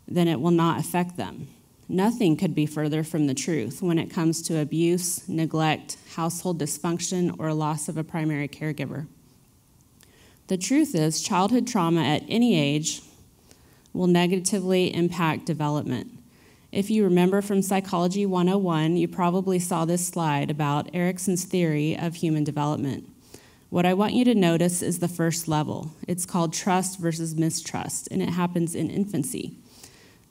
then it will not affect them. Nothing could be further from the truth when it comes to abuse, neglect, household dysfunction, or loss of a primary caregiver. The truth is, childhood trauma at any age will negatively impact development. If you remember from Psychology 101, you probably saw this slide about Erikson's theory of human development. What I want you to notice is the first level. It's called trust versus mistrust, and it happens in infancy.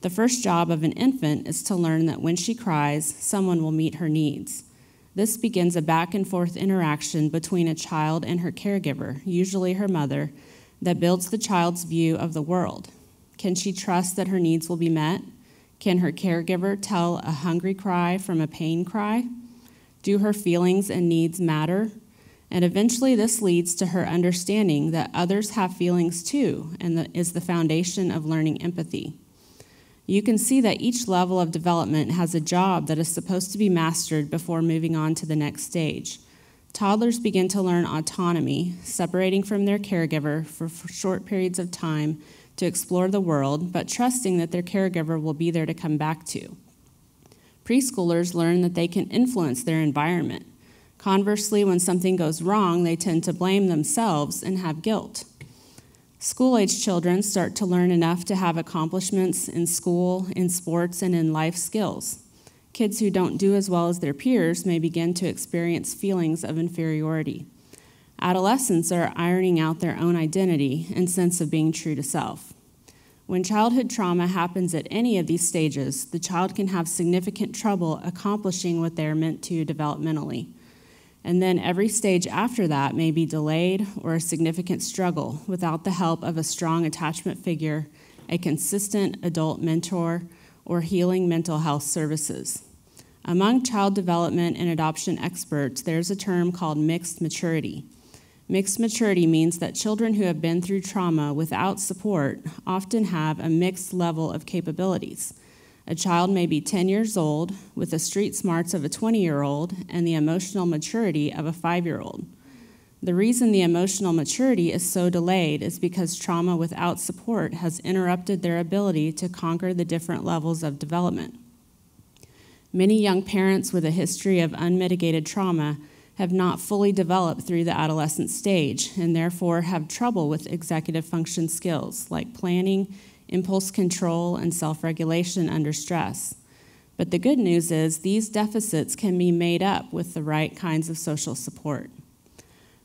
The first job of an infant is to learn that when she cries, someone will meet her needs. This begins a back and forth interaction between a child and her caregiver, usually her mother, that builds the child's view of the world. Can she trust that her needs will be met? Can her caregiver tell a hungry cry from a pain cry? Do her feelings and needs matter? And eventually this leads to her understanding that others have feelings too, and that is the foundation of learning empathy. You can see that each level of development has a job that is supposed to be mastered before moving on to the next stage. Toddlers begin to learn autonomy, separating from their caregiver for short periods of time to explore the world, but trusting that their caregiver will be there to come back to. Preschoolers learn that they can influence their environment. Conversely, when something goes wrong, they tend to blame themselves and have guilt. School-age children start to learn enough to have accomplishments in school, in sports, and in life skills. Kids who don't do as well as their peers may begin to experience feelings of inferiority. Adolescents are ironing out their own identity and sense of being true to self. When childhood trauma happens at any of these stages, the child can have significant trouble accomplishing what they are meant to developmentally. And then every stage after that may be delayed or a significant struggle without the help of a strong attachment figure, a consistent adult mentor, or healing mental health services. Among child development and adoption experts, there's a term called mixed maturity. Mixed maturity means that children who have been through trauma without support often have a mixed level of capabilities. A child may be 10 years old with the street smarts of a 20-year-old and the emotional maturity of a 5-year-old. The reason the emotional maturity is so delayed is because trauma without support has interrupted their ability to conquer the different levels of development. Many young parents with a history of unmitigated trauma have not fully developed through the adolescent stage and therefore have trouble with executive function skills like planning, impulse control, and self-regulation under stress. But the good news is these deficits can be made up with the right kinds of social support.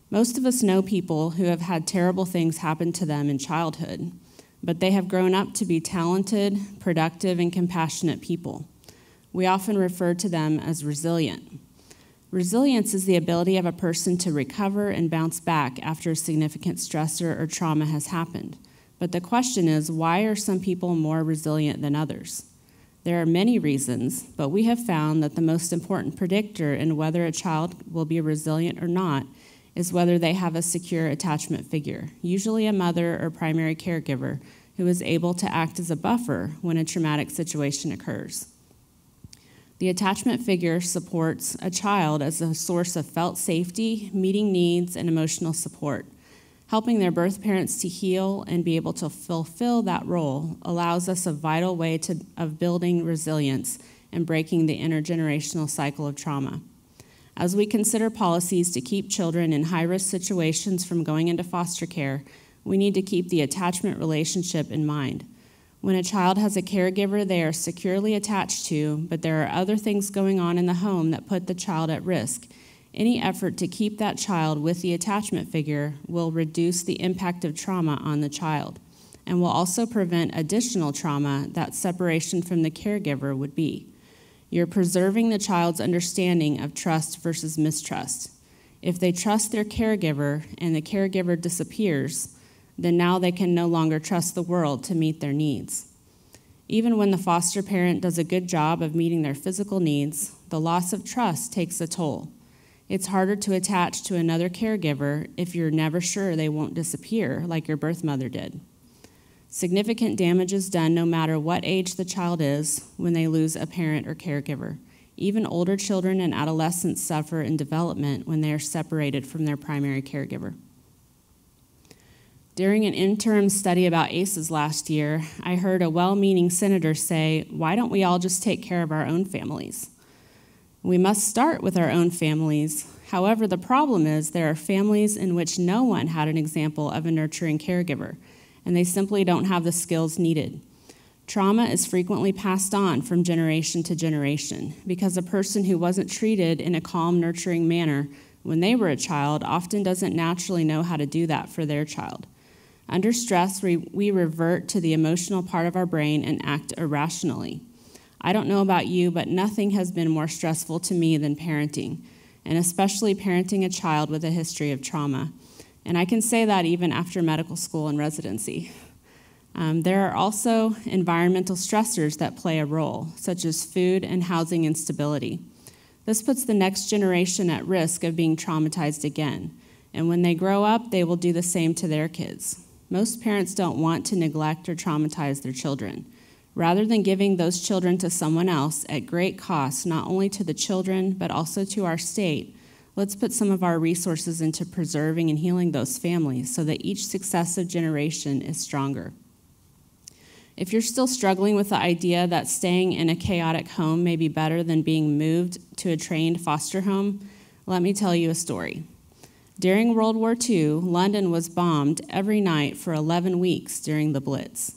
Most of us know people who have had terrible things happen to them in childhood, but they have grown up to be talented, productive, and compassionate people. We often refer to them as resilient. Resilience is the ability of a person to recover and bounce back after a significant stressor or trauma has happened. But the question is, why are some people more resilient than others? There are many reasons, but we have found that the most important predictor in whether a child will be resilient or not is whether they have a secure attachment figure, usually a mother or primary caregiver, who is able to act as a buffer when a traumatic situation occurs. The attachment figure supports a child as a source of felt safety, meeting needs, and emotional support. Helping their birth parents to heal and be able to fulfill that role allows us a vital way of building resilience and breaking the intergenerational cycle of trauma. As we consider policies to keep children in high-risk situations from going into foster care, we need to keep the attachment relationship in mind. When a child has a caregiver they are securely attached to, but there are other things going on in the home that put the child at risk, any effort to keep that child with the attachment figure will reduce the impact of trauma on the child and will also prevent additional trauma that separation from the caregiver would be. You're preserving the child's understanding of trust versus mistrust. If they trust their caregiver and the caregiver disappears, then now they can no longer trust the world to meet their needs. Even when the foster parent does a good job of meeting their physical needs, the loss of trust takes a toll. It's harder to attach to another caregiver if you're never sure they won't disappear like your birth mother did. Significant damage is done no matter what age the child is when they lose a parent or caregiver. Even older children and adolescents suffer in development when they are separated from their primary caregiver. During an interim study about ACEs last year, I heard a well-meaning senator say, "Why don't we all just take care of our own families?" We must start with our own families. However, the problem is there are families in which no one had an example of a nurturing caregiver, and they simply don't have the skills needed. Trauma is frequently passed on from generation to generation because a person who wasn't treated in a calm, nurturing manner when they were a child often doesn't naturally know how to do that for their child. Under stress, we revert to the emotional part of our brain and act irrationally. I don't know about you, but nothing has been more stressful to me than parenting, and especially parenting a child with a history of trauma. And I can say that even after medical school and residency. There are also environmental stressors that play a role, such as food and housing instability. This puts the next generation at risk of being traumatized again, and when they grow up, they will do the same to their kids. Most parents don't want to neglect or traumatize their children. Rather than giving those children to someone else at great cost, not only to the children, but also to our state, let's put some of our resources into preserving and healing those families so that each successive generation is stronger. If you're still struggling with the idea that staying in a chaotic home may be better than being moved to a trained foster home, let me tell you a story. During World War II, London was bombed every night for 11 weeks during the Blitz.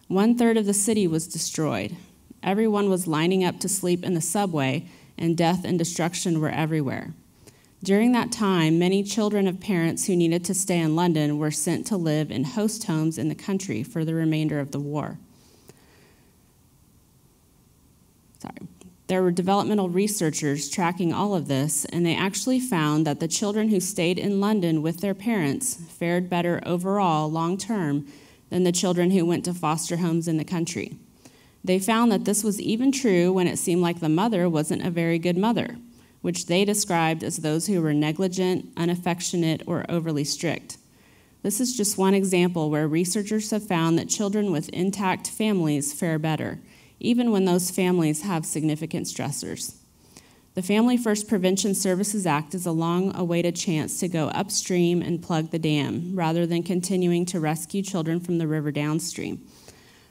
1/3 of the city was destroyed. Everyone was lining up to sleep in the subway, and death and destruction were everywhere. During that time, many children of parents who needed to stay in London were sent to live in host homes in the country for the remainder of the war. There were developmental researchers tracking all of this, and they actually found that the children who stayed in London with their parents fared better overall long-term than the children who went to foster homes in the country. They found that this was even true when it seemed like the mother wasn't a very good mother, which they described as those who were negligent, unaffectionate, or overly strict. This is just one example where researchers have found that children with intact families fare better, even when those families have significant stressors. The Family First Prevention Services Act is a long-awaited chance to go upstream and plug the dam, rather than continuing to rescue children from the river downstream.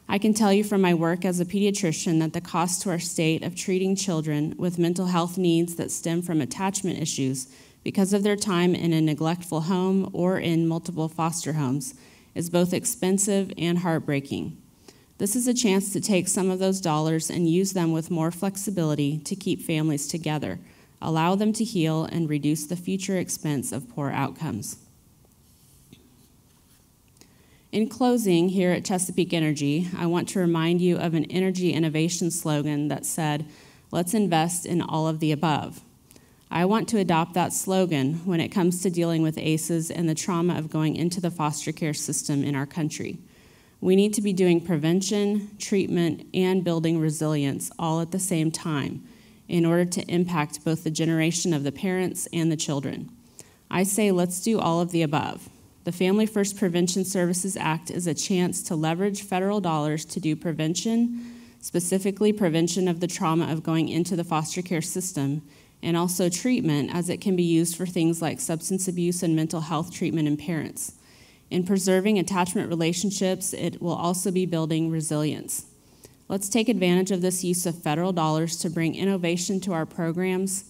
I can tell you from my work as a pediatrician that the cost to our state of treating children with mental health needs that stem from attachment issues because of their time in a neglectful home or in multiple foster homes is both expensive and heartbreaking. This is a chance to take some of those dollars and use them with more flexibility to keep families together, allow them to heal, and reduce the future expense of poor outcomes. In closing, here at Chesapeake Energy, I want to remind you of an energy innovation slogan that said, "Let's invest in all of the above." I want to adopt that slogan when it comes to dealing with ACEs and the trauma of going into the foster care system in our country. We need to be doing prevention, treatment, and building resilience all at the same time in order to impact both the generation of the parents and the children. I say let's do all of the above. The Family First Prevention Services Act is a chance to leverage federal dollars to do prevention, specifically prevention of the trauma of going into the foster care system, and also treatment, as it can be used for things like substance abuse and mental health treatment in parents. In preserving attachment relationships, it will also be building resilience. Let's take advantage of this use of federal dollars to bring innovation to our programs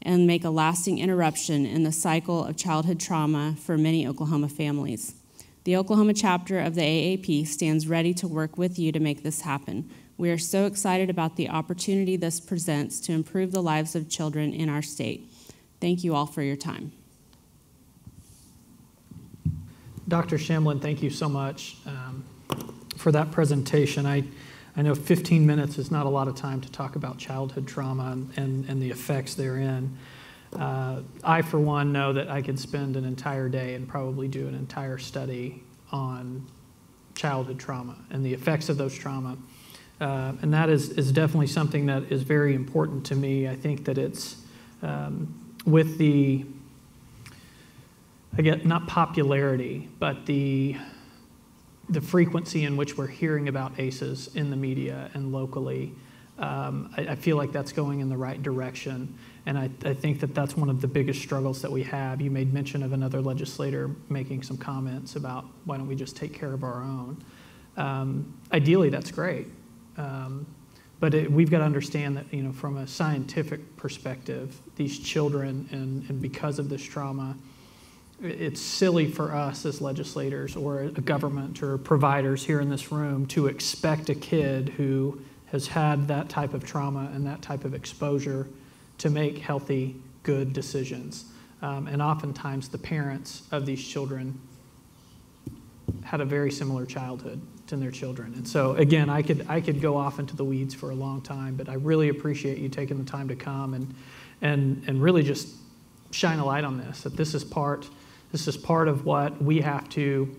and make a lasting interruption in the cycle of childhood trauma for many Oklahoma families. The Oklahoma chapter of the AAP stands ready to work with you to make this happen. We are so excited about the opportunity this presents to improve the lives of children in our state. Thank you all for your time. Dr. Shamlin, thank you so much for that presentation. I know 15 minutes is not a lot of time to talk about childhood trauma and the effects therein. I, for one, know that I could spend an entire day and probably do an entire study on childhood trauma and the effects of those trauma. And that is definitely something that is very important to me. I think that it's with the, I get not popularity, but the frequency in which we're hearing about ACEs in the media and locally, I feel like that's going in the right direction. And I think that that's one of the biggest struggles that we have. You made mention of another legislator making some comments about why don't we just take care of our own. Ideally, that's great. But we've got to understand that, from a scientific perspective, these children, and because of this trauma, it's silly for us as legislators or a government or providers here in this room to expect a kid who has had that type of trauma and that type of exposure to make healthy, good decisions. And oftentimes the parents of these children had a very similar childhood to their children. And so again, I could go off into the weeds for a long time, but I really appreciate you taking the time to come and really just shine a light on this, that this is part of what we have to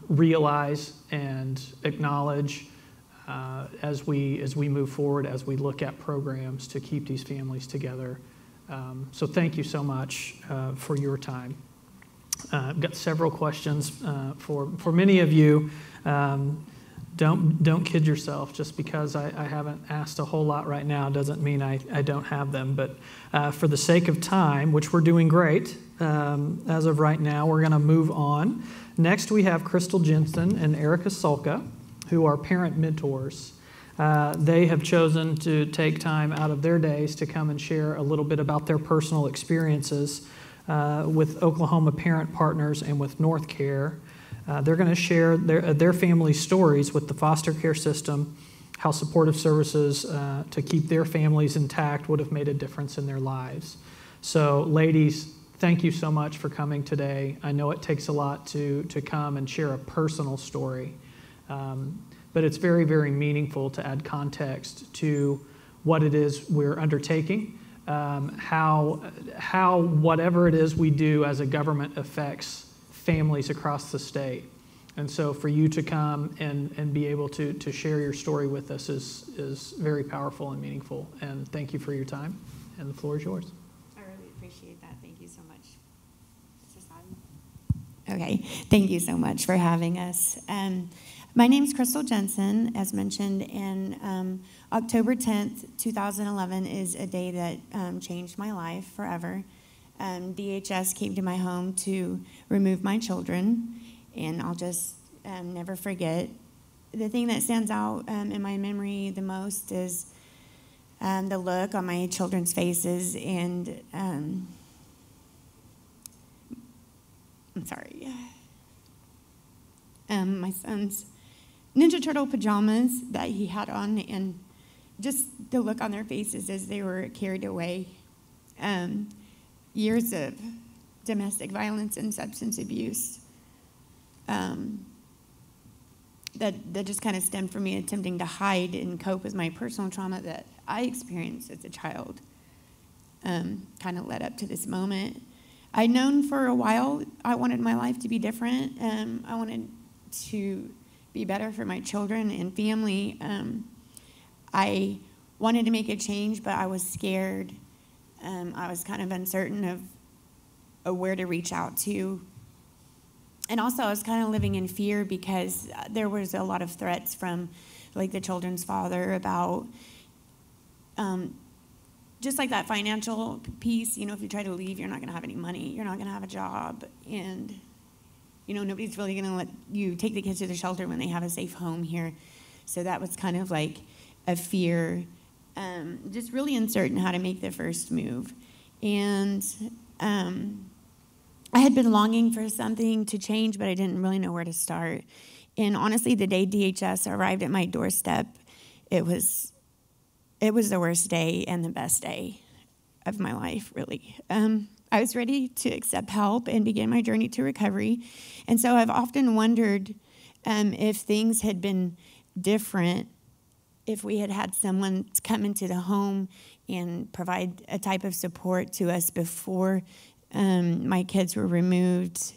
realize and acknowledge as we move forward, as we look at programs to keep these families together. So thank you so much for your time. I've got several questions for many of you. Don't kid yourself. Just because I haven't asked a whole lot right now doesn't mean I don't have them. But for the sake of time, which we're doing great as of right now, we're going to move on. Next, we have Crystal Jensen and Erica Sulka, who are parent mentors. They have chosen to take time out of their days to come and share a little bit about their personal experiences with Oklahoma Parent Partners and with North Care. They're going to share their family stories with the foster care system, how supportive services to keep their families intact would have made a difference in their lives. So, ladies, thank you so much for coming today. I know it takes a lot to come and share a personal story, but it's very, very meaningful to add context to what it is we're undertaking, how whatever it is we do as a government affects families across the state. And so for you to come and be able to share your story with us is very powerful and meaningful. And thank you for your time. And the floor is yours. I really appreciate that. Thank you so much. Okay, thank you so much for having us. My name's Crystal Jensen, as mentioned, and October 10th, 2011 is a day that changed my life forever. DHS came to my home to remove my children, and I'll just never forget. The thing that stands out in my memory the most is the look on my children's faces, and I'm sorry, my son's Ninja Turtle pajamas that he had on, and just the look on their faces as they were carried away. Years of domestic violence and substance abuse that just kind of stemmed from me attempting to hide and cope with my personal trauma that I experienced as a child. Kind of led up to this moment. I'd known for a while I wanted my life to be different. I wanted to be better for my children and family. I wanted to make a change, but I was scared. I was kind of uncertain of where to reach out to. And also I was kind of living in fear because there was a lot of threats from like the children's father about just like that financial piece. If you try to leave, you're not going to have any money. You're not going to have a job. And, nobody's really going to let you take the kids to the shelter when they have a safe home here. So that was kind of like a fear. Just really uncertain how to make the first move. And I had been longing for something to change, but I didn't really know where to start. And honestly, the day DHS arrived at my doorstep, it was the worst day and the best day of my life, really. I was ready to accept help and begin my journey to recovery. And so I've often wondered if things had been different, if we had had someone come into the home and provide a type of support to us before my kids were removed,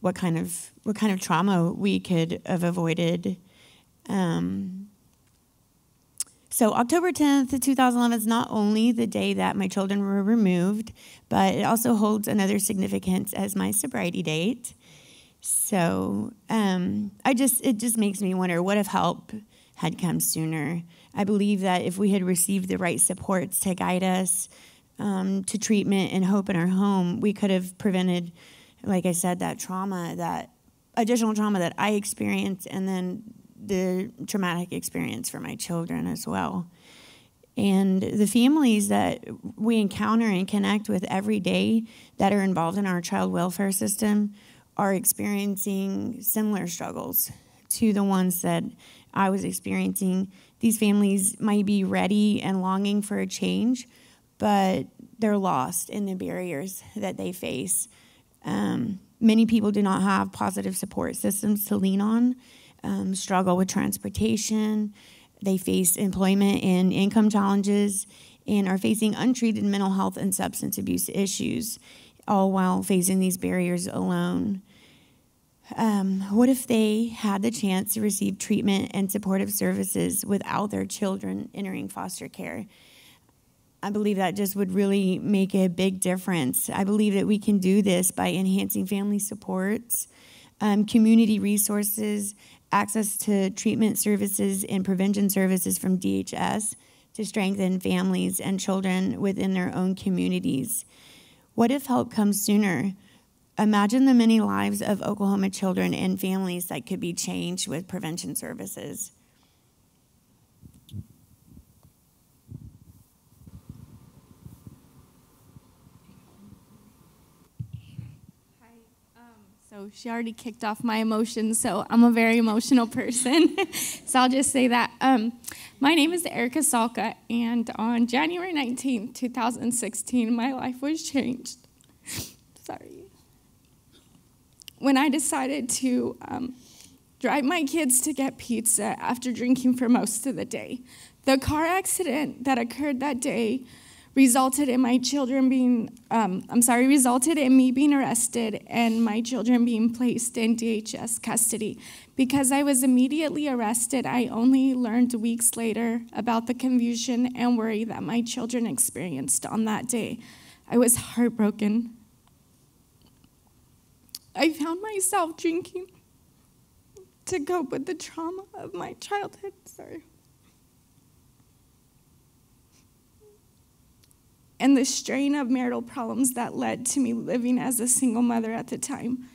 what kind of trauma we could have avoided. So October 10th, 2011 is not only the day that my children were removed, but it also holds another significance as my sobriety date. So it just makes me wonder, what if help had come sooner? I believe that if we had received the right supports to guide us to treatment and hope in our home, we could have prevented, like I said, that trauma, that additional trauma that I experienced, and then the traumatic experience for my children as well. And the families that we encounter and connect with every day that are involved in our child welfare system are experiencing similar struggles to the ones that I was experiencing. These families might be ready and longing for a change, but they're lost in the barriers that they face. Many people do not have positive support systems to lean on, struggle with transportation. They face employment and income challenges and are facing untreated mental health and substance abuse issues, all while facing these barriers alone. What if they had the chance to receive treatment and supportive services without their children entering foster care? I believe that just would really make a big difference. I believe that we can do this by enhancing family supports, community resources, access to treatment services and prevention services from DHS to strengthen families and children within their own communities. What if help comes sooner? Imagine the many lives of Oklahoma children and families that could be changed with prevention services. So she already kicked off my emotions, so I'm a very emotional person. So I'll just say that. My name is Erikson, and on January 19th, 2016, my life was changed. Sorry. When I decided to drive my kids to get pizza after drinking for most of the day. The car accident that occurred that day resulted in me being arrested and my children being placed in DHS custody. Because I was immediately arrested, I only learned weeks later about the confusion and worry that my children experienced on that day. I was heartbroken. I found myself drinking to cope with the trauma of my childhood. And the strain of marital problems that led to me living as a single mother at the time.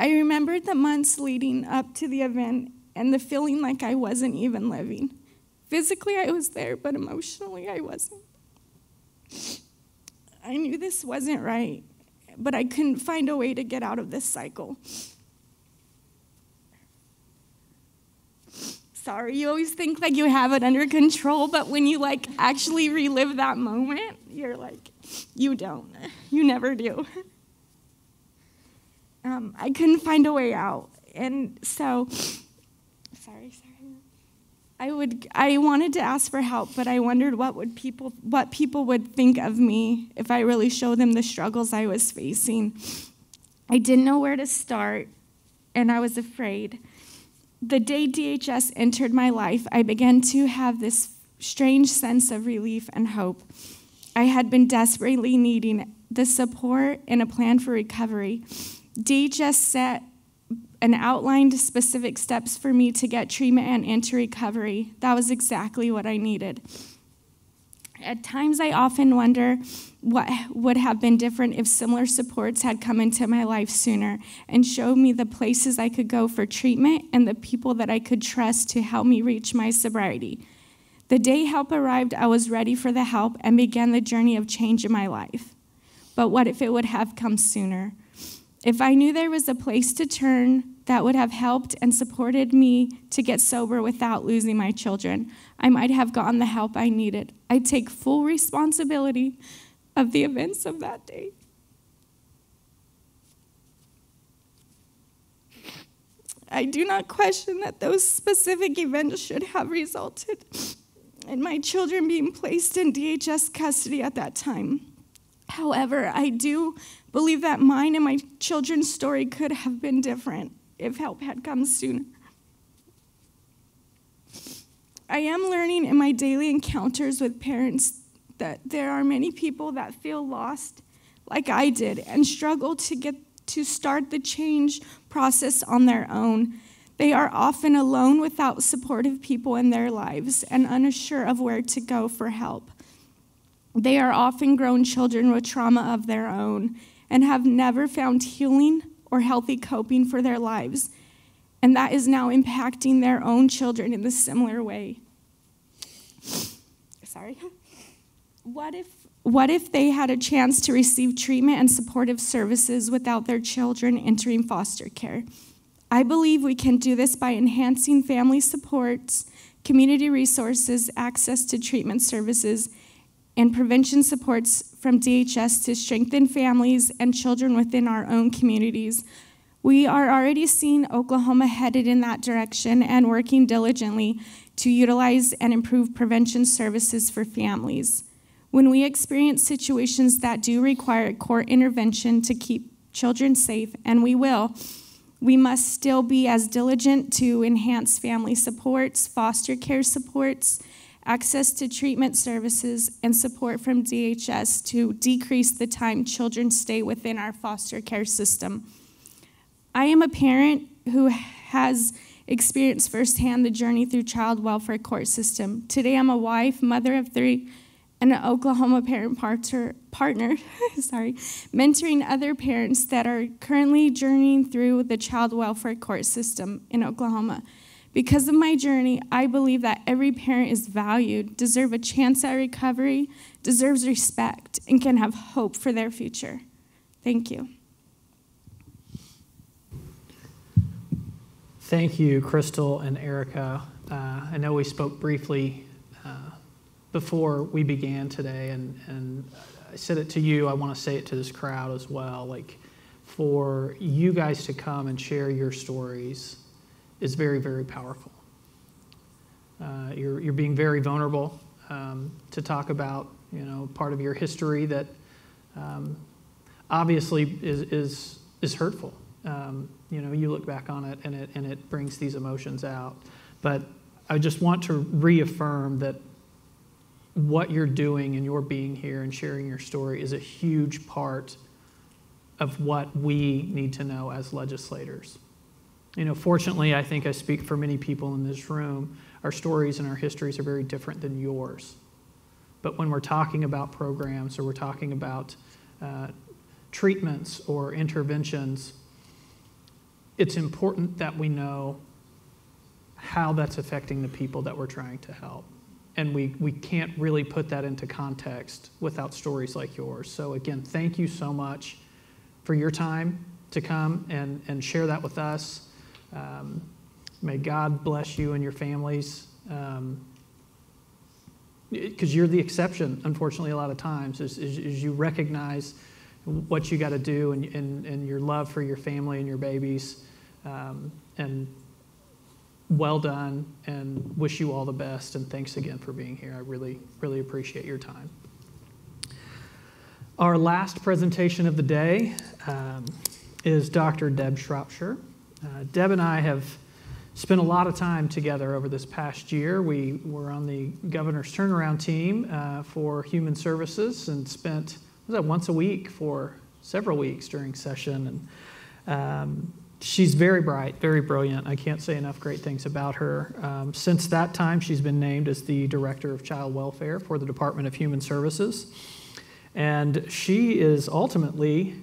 I remembered the months leading up to the event and the feeling like I wasn't even living. Physically, I was there, but emotionally, I wasn't. I knew this wasn't right, but I couldn't find a way to get out of this cycle. Sorry, you always think like you have it under control, but when you like actually relive that moment, you're like, you don't. You never do. I couldn't find a way out, and so, I wanted to ask for help, but I wondered what people would think of me if I really showed them the struggles I was facing. I didn't know where to start, and I was afraid. The day DHS entered my life, I began to have this strange sense of relief and hope. I had been desperately needing the support and a plan for recovery. DHS set and outlined specific steps for me to get treatment and into recovery. That was exactly what I needed. At times, I often wonder what would have been different if similar supports had come into my life sooner and showed me the places I could go for treatment and the people that I could trust to help me reach my sobriety. The day help arrived, I was ready for the help and began the journey of change in my life. But what if it would have come sooner? If I knew there was a place to turn that would have helped and supported me to get sober without losing my children, I might have gotten the help I needed. I take full responsibility of the events of that day. I do not question that those specific events should have resulted in my children being placed in DHS custody at that time. However, I do believe that mine and my children's story could have been different if help had come sooner. I am learning in my daily encounters with parents that there are many people that feel lost like I did and struggle to start the change process on their own. They are often alone without supportive people in their lives and unsure of where to go for help. They are often grown children with trauma of their own and have never found healing or healthy coping for their lives, and that is now impacting their own children in a similar way. Sorry. What if they had a chance to receive treatment and supportive services without their children entering foster care? I believe we can do this by enhancing family supports, community resources, access to treatment services, and prevention supports from DHS to strengthen families and children within our own communities. We are already seeing Oklahoma headed in that direction and working diligently to utilize and improve prevention services for families. When we experience situations that do require court intervention to keep children safe, and we will, we must still be as diligent to enhance family supports, foster care supports, access to treatment services, and support from DHS to decrease the time children stay within our foster care system. I am a parent who has experienced firsthand the journey through child welfare court system. Today I'm a wife, mother of 3, and an Oklahoma parent partner, mentoring other parents that are currently journeying through the child welfare court system in Oklahoma. Because of my journey, I believe that every parent is valued, deserves a chance at recovery, deserves respect, and can have hope for their future. Thank you. Thank you, Crystal and Erica. I know we spoke briefly before we began today, and I said it to you. I want to say it to this crowd as well. Like, for you guys to come and share your stories is very, very powerful. You're being very vulnerable to talk about, part of your history that obviously is hurtful. You look back on it and it brings these emotions out. But I just want to reaffirm that what you're doing and your being here and sharing your story is a huge part of what we need to know as legislators. Fortunately, I think I speak for many people in this room, our stories and our histories are very different than yours. But when we're talking about programs or we're talking about treatments or interventions, it's important that we know how that's affecting the people that we're trying to help. And we can't really put that into context without stories like yours. So again, thank you so much for your time to come and share that with us. May God bless you and your families. Because you're the exception, unfortunately, a lot of times, as you recognize what you got to do and your love for your family and your babies. And well done, and wish you all the best, and thanks again for being here. I really, really appreciate your time. Our last presentation of the day is Dr. Deb Shropshire. Deb and I have spent a lot of time together over this past year. We were on the governor's turnaround team for human services and spent once a week for several weeks during session. And she's very bright, very brilliant. I can't say enough great things about her. Since that time, she's been named as the Director of Child Welfare for the Department of Human Services. And she is ultimately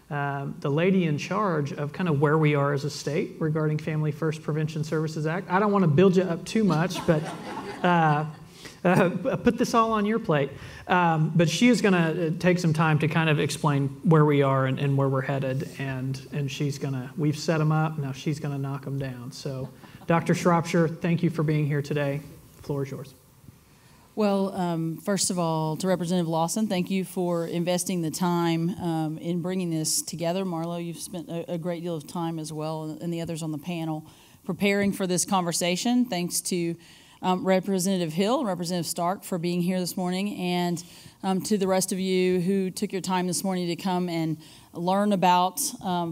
the lady in charge of kind of where we are as a state regarding Family First Prevention Services Act. I don't want to build you up too much, but put this all on your plate. But she is going to take some time to kind of explain where we are and where we're headed. And we've set them up. Now she's going to knock them down. So Dr. Shropshire, thank you for being here today. The floor is yours. Well, first of all, to Representative Lawson, thank you for investing the time in bringing this together. Marlo, you've spent a great deal of time as well, and the others on the panel, preparing for this conversation. Thanks to Representative Hill and Representative Stark for being here this morning, and to the rest of you who took your time this morning to come and learn about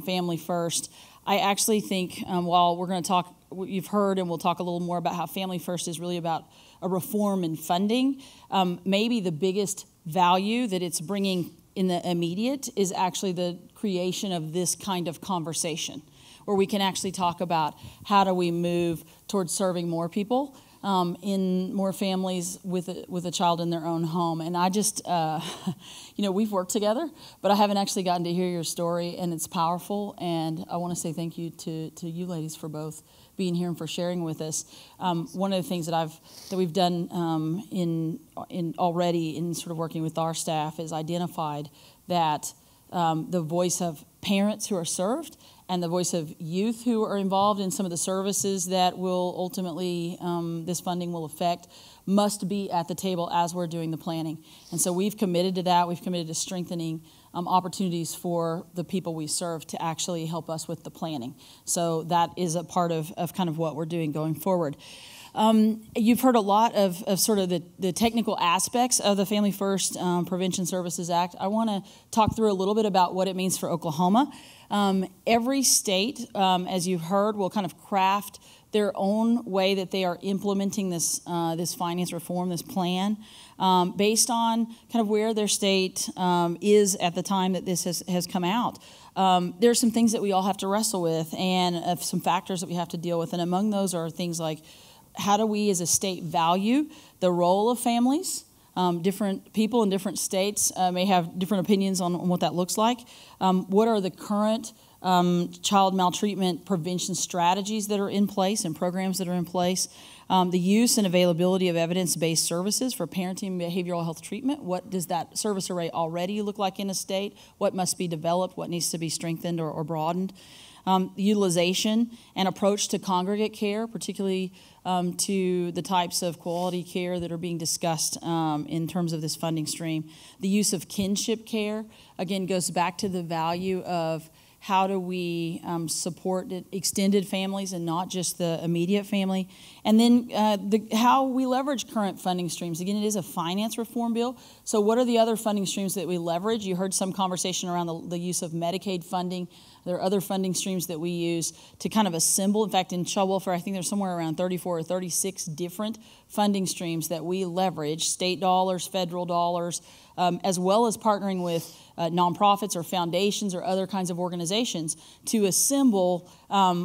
Family First. I actually think while we're going to talk, you've heard, and we'll talk a little more about how Family First is really about a reform in funding, maybe the biggest value that it's bringing in the immediate is actually the creation of this kind of conversation, where we can actually talk about how do we move towards serving more people in more families with a child in their own home. And I just, we've worked together, but I haven't actually gotten to hear your story, and it's powerful. And I want to say thank you to you ladies for both being here and for sharing with us. One of the things that we've done in already in sort of working with our staff is identified that the voice of parents who are served and the voice of youth who are involved in some of the services that will ultimately, this funding will affect, must be at the table as we're doing the planning. And so we've committed to that. We've committed to strengthening opportunities for the people we serve to actually help us with the planning. So that is a part of kind of what we're doing going forward. You've heard a lot of sort of the technical aspects of the Family First Prevention Services Act. I want to talk through a little bit about what it means for Oklahoma. Every state, as you've heard, will kind of craft their own way that they are implementing this finance reform, this plan, based on kind of where their state is at the time that this has come out. There are some things that we all have to wrestle with, and some factors that we have to deal with, and among those are things like, how do we as a state value the role of families? Different people in different states may have different opinions on what that looks like. What are the current child maltreatment prevention strategies that are in place and programs that are in place? The use and availability of evidence-based services for parenting and behavioral health treatment. What does that service array already look like in a state? What must be developed? What needs to be strengthened or broadened? Utilization and approach to congregate care, particularly to the types of quality care that are being discussed in terms of this funding stream. The use of kinship care, again, goes back to the value of how do we support extended families and not just the immediate family. And then how we leverage current funding streams. Again, it is a finance reform bill. So what are the other funding streams that we leverage? You heard some conversation around the use of Medicaid funding. There are other funding streams that we use to kind of assemble. In fact, in child welfare, I think there's somewhere around 34 or 36 different funding streams that we leverage, state dollars, federal dollars, as well as partnering with nonprofits or foundations or other kinds of organizations to assemble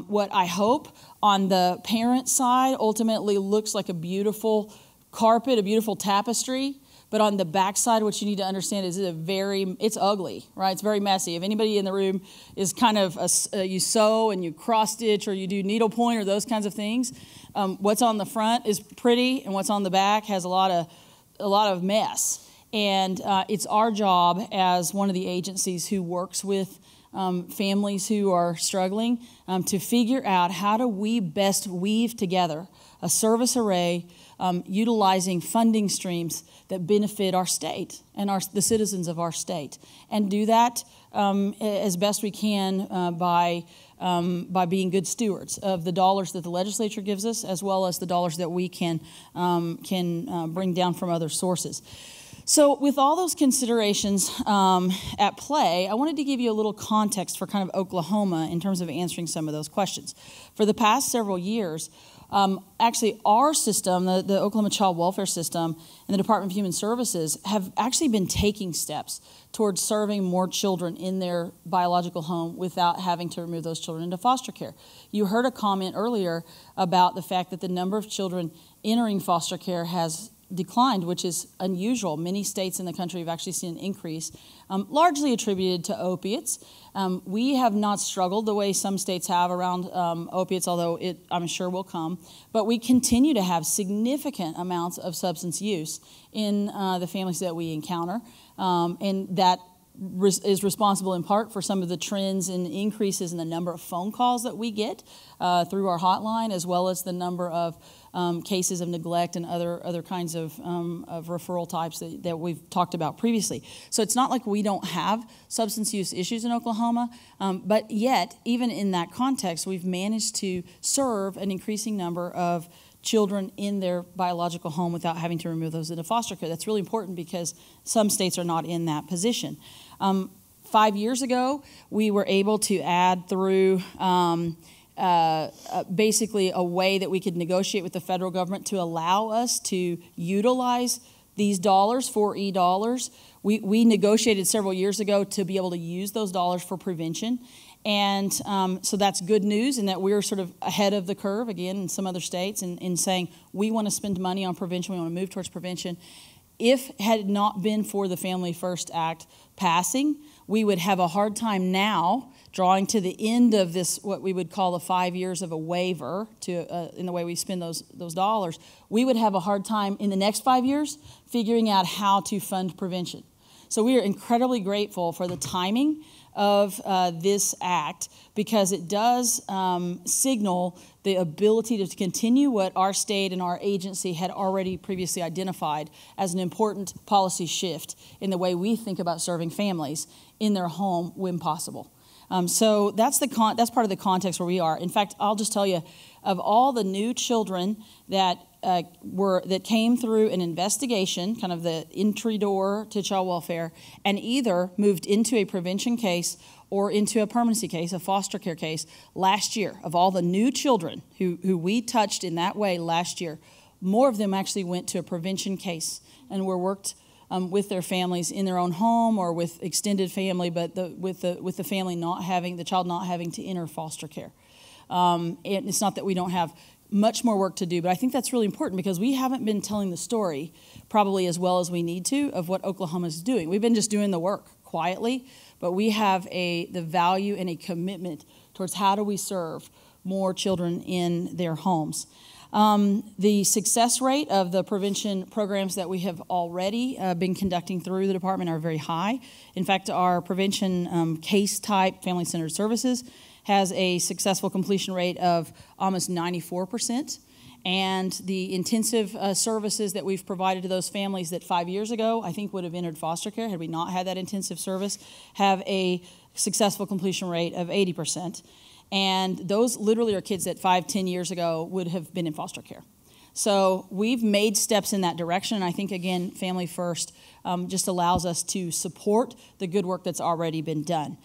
what I hope on the parent side ultimately looks like a beautiful carpet, a beautiful tapestry. But on the backside, what you need to understand is it's ugly, right? It's very messy. If anybody in the room is kind of, you sew and you cross stitch or you do needlepoint or those kinds of things, what's on the front is pretty and what's on the back has a lot of mess. And it's our job as one of the agencies who works with families who are struggling to figure out how do we best weave together a service array utilizing funding streams that benefit our state and the citizens of our state, and do that as best we can by being good stewards of the dollars that the legislature gives us, as well as the dollars that we can bring down from other sources. So with all those considerations at play, I wanted to give you a little context for kind of Oklahoma in terms of answering some of those questions. For the past several years, actually our system, the Oklahoma Child Welfare System and the Department of Human Services have actually been taking steps towards serving more children in their biological home without having to remove those children into foster care. You heard a comment earlier about the fact that the number of children entering foster care has declined, which is unusual. Many states in the country have actually seen an increase, largely attributed to opiates. We have not struggled the way some states have around opiates, although I'm sure will come. But we continue to have significant amounts of substance use in the families that we encounter, and that is responsible in part for some of the trends and increases in the number of phone calls that we get through our hotline, as well as the number of cases of neglect and other kinds of referral types that we've talked about previously. So it's not like we don't have substance use issues in Oklahoma, but yet, even in that context, we've managed to serve an increasing number of children in their biological home without having to remove those into foster care. That's really important because some states are not in that position. 5 years ago, we were able to add through basically a way that we could negotiate with the federal government to allow us to utilize these dollars, 4E dollars. We negotiated several years ago to be able to use those dollars for prevention. And so that's good news in that we're sort of ahead of the curve, again, in some other states, in saying we want to spend money on prevention, we want to move towards prevention. If it had not been for the Family First Act passing, we would have a hard time now drawing to the end of this, what we would call the 5 years of a waiver in the way we spend those dollars. We would have a hard time in the next 5 years figuring out how to fund prevention. So we are incredibly grateful for the timing of this act, because it does signal the ability to continue what our state and our agency had already previously identified as an important policy shift in the way we think about serving families in their home when possible. So that's part of the context where we are. In fact, I'll just tell you, of all the new children that came through an investigation, kind of the entry door to child welfare, and either moved into a prevention case or into a permanency case, a foster care case, last year, of all the new children who we touched in that way last year, more of them actually went to a prevention case and were worked with their families in their own home or with extended family, but with the family the child not having to enter foster care. It's not that we don't have much more work to do, but I think that's really important because we haven't been telling the story probably as well as we need to of what Oklahoma is doing. We've been just doing the work quietly, but we have the value and a commitment towards how do we serve more children in their homes. The success rate of the prevention programs that we have already been conducting through the department are very high. In fact, our prevention case type, family-centered services, has a successful completion rate of almost 94%. And the intensive services that we've provided to those families that 5 years ago I think would have entered foster care had we not had that intensive service have a successful completion rate of 80%. And those literally are kids that 5-10 years ago would have been in foster care. So we've made steps in that direction. And I think, again, Family First just allows us to support the good work that's already been done.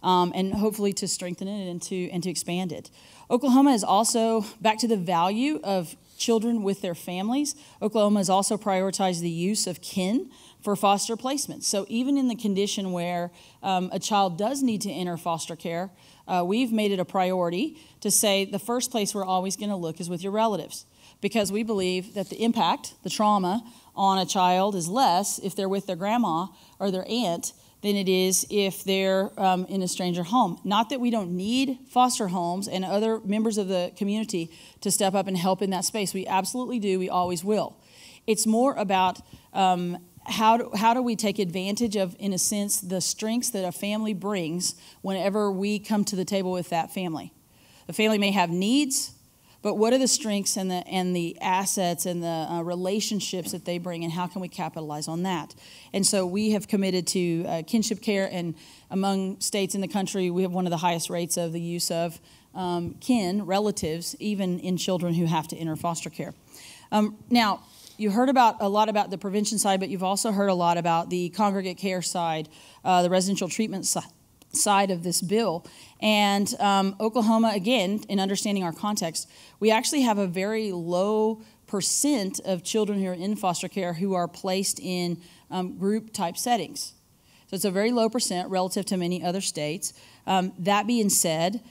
And hopefully to strengthen it and to expand it. Oklahoma is also, back to the value of children with their families, Oklahoma has also prioritized the use of kin for foster placement. So even in the condition where a child does need to enter foster care, we've made it a priority to say the first place we're always going to look is with your relatives, because we believe that the impact, the trauma on a child is less if they're with their grandma or their aunt than it is if they're in a stranger home. Not that we don't need foster homes and other members of the community to step up and help in that space. We absolutely do. We always will. It's more about how do we take advantage of, in a sense, the strengths that a family brings whenever we come to the table with that family. The family may have needs, but what are the strengths and the assets and the relationships that they bring, and how can we capitalize on that? And so we have committed to kinship care, and among states in the country, we have one of the highest rates of the use of kin, relatives, even in children who have to enter foster care. Now, you heard a lot about the prevention side, but you've also heard a lot about the congregate care side, the residential treatment side of this bill. And Oklahoma, again, in understanding our context, we actually have a very low percent of children who are in foster care who are placed in group-type settings. So it's a very low percent relative to many other states. That being said,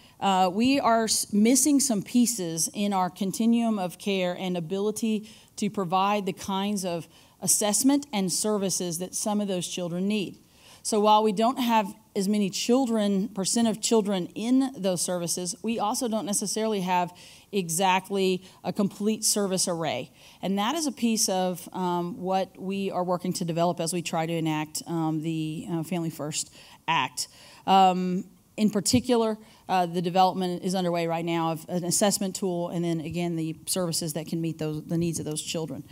we are missing some pieces in our continuum of care and ability to provide the kinds of assessment and services that some of those children need. So while we don't have as many percent of children in those services, we also don't necessarily have exactly a complete service array. And that is a piece of what we are working to develop as we try to enact the Family First Act. In particular, the development is underway right now of an assessment tool, and then again the services that can meet the needs of those children.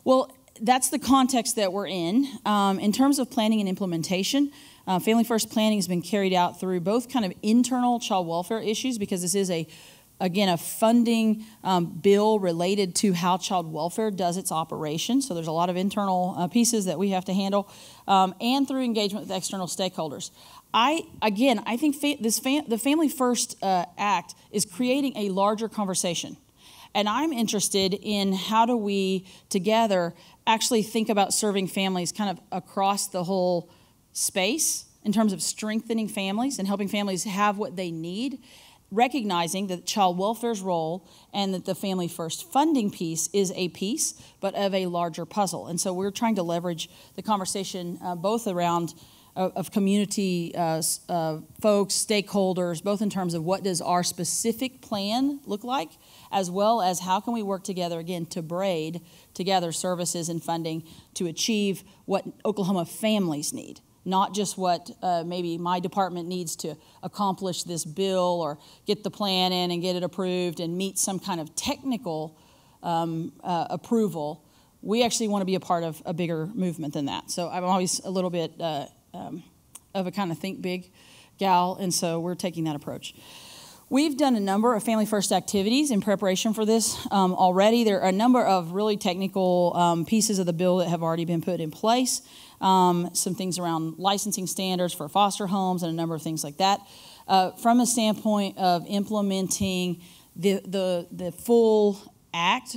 Well, that's the context that we're in. In terms of planning and implementation, Family First planning has been carried out through both kind of internal child welfare issues, because this is a funding bill related to how child welfare does its operation. So there's a lot of internal pieces that we have to handle, and through engagement with external stakeholders. I think the Family First Act is creating a larger conversation. And I'm interested in how do we together actually think about serving families kind of across the whole space in terms of strengthening families and helping families have what they need, recognizing that child welfare's role and that the Family First funding piece is a piece, but of a larger puzzle. And so we're trying to leverage the conversation both around of community folks, stakeholders, both in terms of what does our specific plan look like, as well as how can we work together, again, to braid together services and funding to achieve what Oklahoma families need, not just what maybe my department needs to accomplish this bill or get the plan in and get it approved and meet some kind of technical approval. We actually want to be a part of a bigger movement than that. So I'm always a little bit of a kind of think big gal, and so we're taking that approach. We've done a number of Family First activities in preparation for this already. There are a number of really technical pieces of the bill that have already been put in place. Some things around licensing standards for foster homes and a number of things like that. From a standpoint of implementing the full act,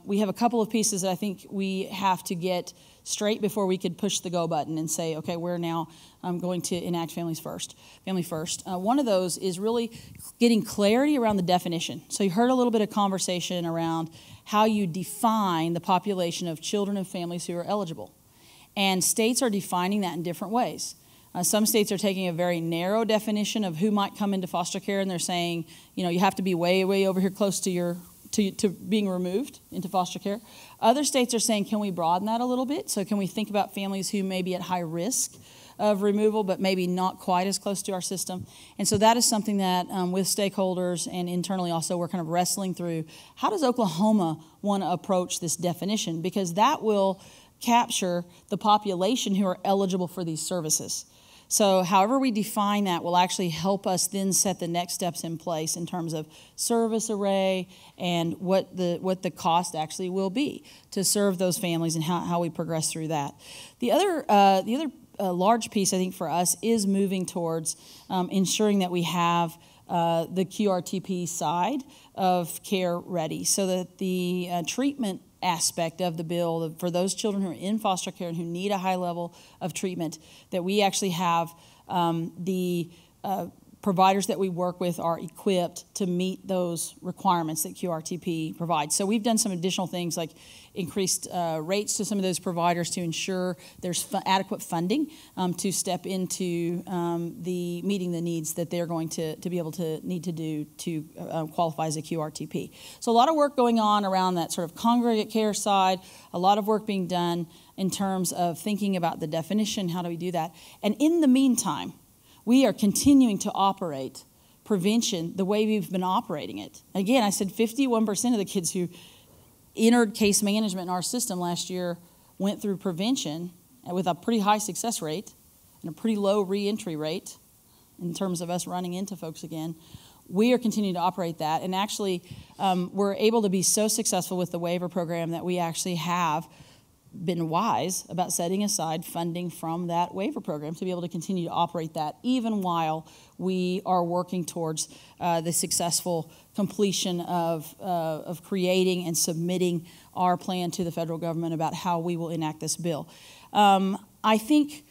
we have a couple of pieces that I think we have to get straight before we could push the go button and say, okay, we're now going to enact Family First. One of those is really getting clarity around the definition. So you heard a little bit of conversation around how you define the population of children and families who are eligible. And states are defining that in different ways. Some states are taking a very narrow definition of who might come into foster care, and they're saying, you have to be way, way over here close to to being removed into foster care. Other states are saying, can we broaden that a little bit? So can we think about families who may be at high risk of removal, but maybe not quite as close to our system? And so that is something that with stakeholders and internally also we're kind of wrestling through. How does Oklahoma want to approach this definition? Because that will capture the population who are eligible for these services. So however we define that will actually help us then set the next steps in place in terms of service array and what the cost actually will be to serve those families and how we progress through that. The other large piece I think for us is moving towards ensuring that we have the QRTP side of care ready so that the treatment aspect of the bill for those children who are in foster care and who need a high level of treatment, that we actually have the providers that we work with are equipped to meet those requirements that QRTP provides. So we've done some additional things like increased rates to some of those providers to ensure there's adequate funding to step into the meeting the needs that they're going to be able to need to do to qualify as a QRTP. So a lot of work going on around that sort of congregate care side, a lot of work being done in terms of thinking about the definition, how do we do that? And in the meantime, we are continuing to operate prevention the way we've been operating it. Again, I said 51% of the kids who entered case management in our system last year went through prevention with a pretty high success rate and a pretty low reentry rate in terms of us running into folks again. We are continuing to operate that, and actually we're able to be so successful with the waiver program that we actually have been wise about setting aside funding from that waiver program to be able to continue to operate that even while we are working towards the successful completion of creating and submitting our plan to the federal government about how we will enact this bill. I think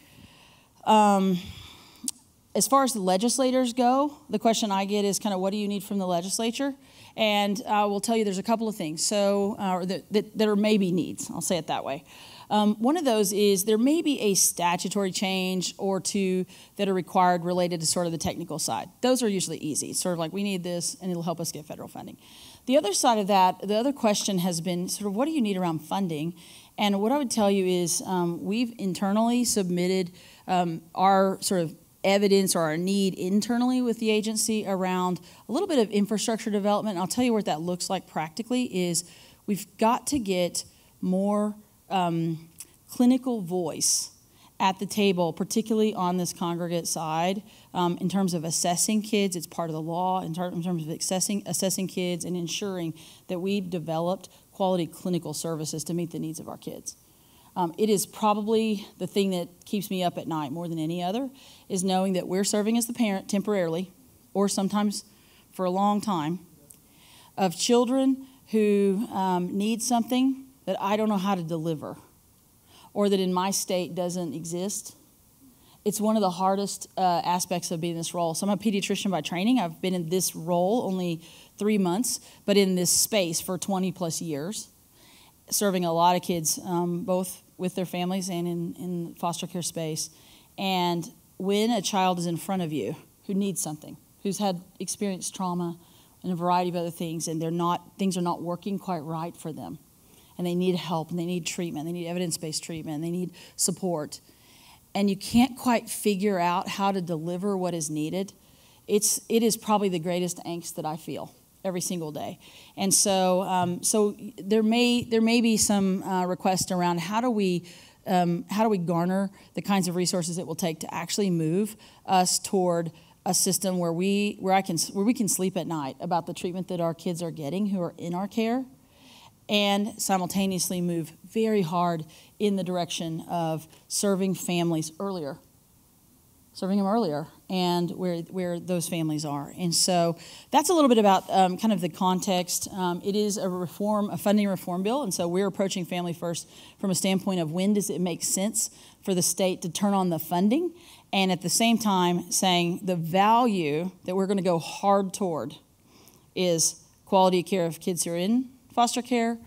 As far as the legislators go, the question I get is kind of, what do you need from the legislature? And I will tell you there's a couple of things that are maybe needs. I'll say it that way. One of those is there may be a statutory change or two that are required related to sort of the technical side. Those are usually easy. It's sort of like, we need this, and it'll help us get federal funding. The other side of that, the other question has been sort of, what do you need around funding? And what I would tell you is we've internally submitted our sort of evidence or our need internally with the agency around a little bit of infrastructure development. And I'll tell you what that looks like practically is we've got to get more clinical voice at the table, particularly on this congregate side, in terms of assessing kids. It's part of the law in terms of assessing kids and ensuring that we've developed quality clinical services to meet the needs of our kids. It is probably the thing that keeps me up at night more than any other, is knowing that we're serving as the parent temporarily, or sometimes for a long time, of children who need something that I don't know how to deliver, or that in my state doesn't exist. It's one of the hardest aspects of being in this role. So I'm a pediatrician by training. I've been in this role only 3 months, but in this space for 20 plus years, serving a lot of kids, both with their families and in foster care space. And when a child is in front of you who needs something, who's had experienced trauma and a variety of other things, and things are not working quite right for them, and they need help, and they need treatment, they need evidence-based treatment, and they need support, and you can't quite figure out how to deliver what is needed, it is probably the greatest angst that I feel every single day. And so there may be some request around how do we garner the kinds of resources it will take to actually move us toward a system where we can sleep at night about the treatment that our kids are getting who are in our care, and simultaneously move very hard in the direction of serving families earlier, and where those families are. And so that's a little bit about kind of the context. It is a funding reform bill, and so we're approaching Family First from a standpoint of when does it make sense for the state to turn on the funding, and at the same time saying the value that we're going to go hard toward is quality care of kids who are in foster care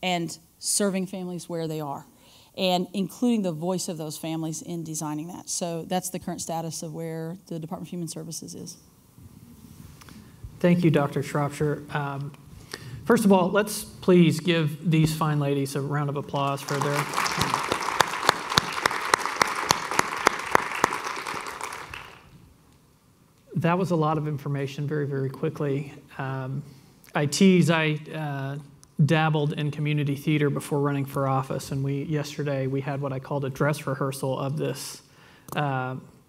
and serving families where they are, and including the voice of those families in designing that. So that's the current status of where the Department of Human Services is. Thank you, Dr. Shropshire. First of all, let's please give these fine ladies a round of applause for their... That was a lot of information very, very quickly. I dabbled in community theater before running for office, and yesterday we had what I called a dress rehearsal of this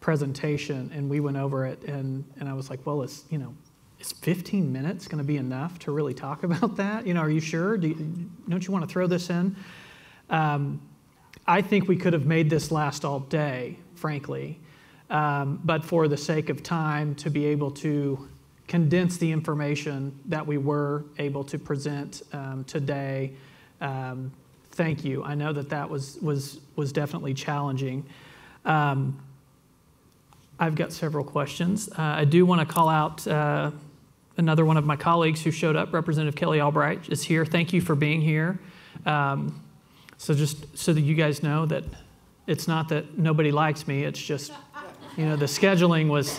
presentation, and we went over it, and I was like, well, is 15 minutes going to be enough to really talk about that? Are you sure? Don't you want to throw this in? I think we could have made this last all day, frankly, but for the sake of time, to be able to condense the information that we were able to present today. Thank you. I know that was definitely challenging. I've got several questions. I do want to call out another one of my colleagues who showed up. Representative Kelly Albright is here. Thank you for being here. So just so that you guys know that it's not that nobody likes me. It's just, the scheduling was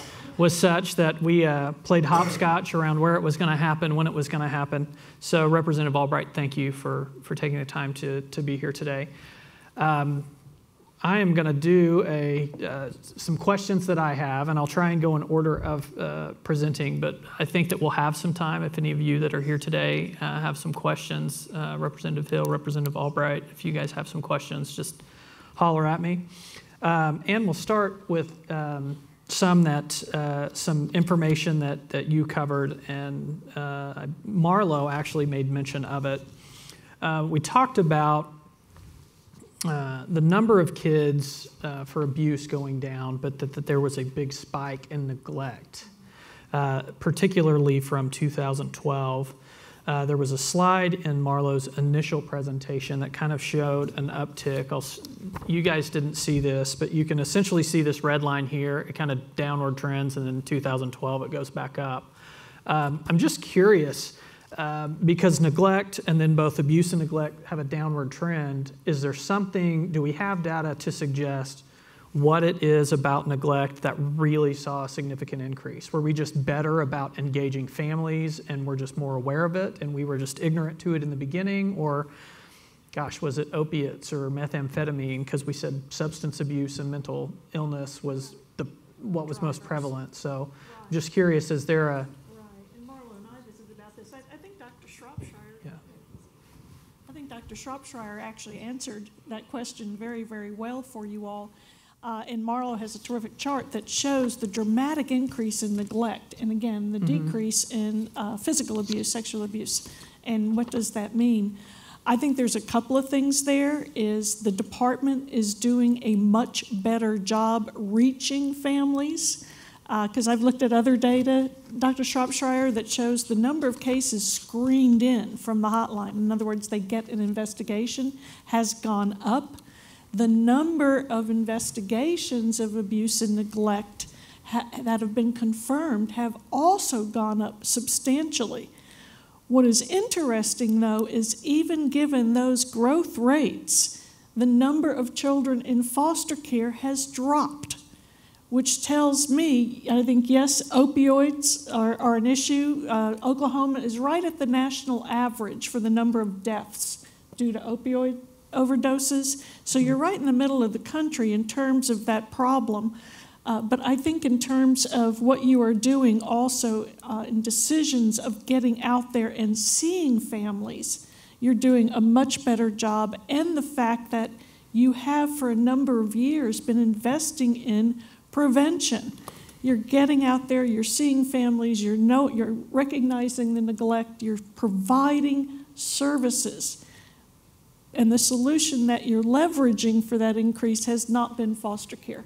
such that we played hopscotch around where it was going to happen, when it was going to happen. So Representative Albright, thank you for taking the time to be here today. I am going to do some questions that I have, and I'll try and go in order of presenting, but I think that we'll have some time if any of you that are here today have some questions. Representative Hill, Representative Albright, if you guys have some questions, just holler at me. And we'll start with some information that you covered, and Marlo actually made mention of it. We talked about the number of kids for abuse going down, but that there was a big spike in neglect, particularly from 2012. There was a slide in Marlo's initial presentation that kind of showed an uptick. You guys didn't see this, but you can essentially see this red line here. It kind of downward trends, and in 2012 it goes back up. I'm just curious, because neglect and then both abuse and neglect have a downward trend. Is there something, do we have data to suggest what it is about neglect that really saw a significant increase? Were we just better about engaging families and we're just more aware of it and we were just ignorant to it in the beginning? Or, gosh, was it opiates or methamphetamine? Because we said substance abuse and mental illness was what was most prevalent. So I'm just curious, is there a... Right, and Marlo and I visited about this. I think Dr. Shropshire... Yeah. I think Dr. Shropshire actually answered that question very, very well for you all. And Marlo has a terrific chart that shows the dramatic increase in neglect, and again, the decrease in physical abuse, sexual abuse. And what does that mean? I think there's a couple of things there. Is the department is doing a much better job reaching families, because I've looked at other data, Dr. Shropshire, that shows the number of cases screened in from the hotline. In other words, they get an investigation, has gone up. The number of investigations of abuse and neglect that have been confirmed have also gone up substantially. What is interesting, though, is even given those growth rates, the number of children in foster care has dropped, which tells me, I think, yes, opioids are an issue. Oklahoma is right at the national average for the number of deaths due to opioid overdoses. So you're right in the middle of the country in terms of that problem. But I think in terms of what you are doing also in decisions of getting out there and seeing families, you're doing a much better job. And the fact that you have for a number of years been investing in prevention. You're getting out there, you're seeing families, you're recognizing the neglect, you're providing services. And the solution that you're leveraging for that increase has not been foster care.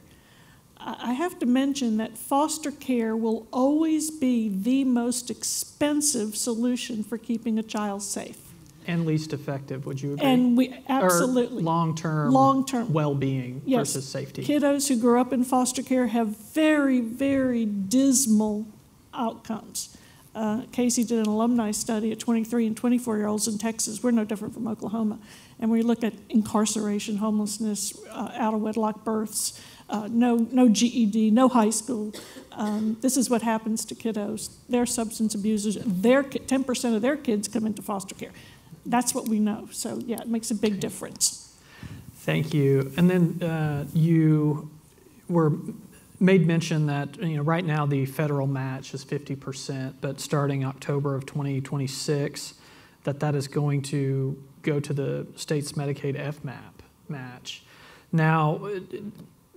I have to mention that foster care will always be the most expensive solution for keeping a child safe. And least effective, would you agree? And we absolutely. Or long-term well-being versus safety. Kiddos who grow up in foster care have very, very dismal outcomes. Casey did an alumni study at 23 and 24-year-olds in Texas. We're no different from Oklahoma. And we look at incarceration, homelessness, out-of-wedlock births, no GED, no high school. This is what happens to kiddos. They're substance abusers. 10% of their kids come into foster care. That's what we know. So, yeah, it makes a big difference. Thank you. And then you made mention that right now the federal match is 50%, but starting October of 2026, that is going to go to the state's Medicaid FMAP match. Now,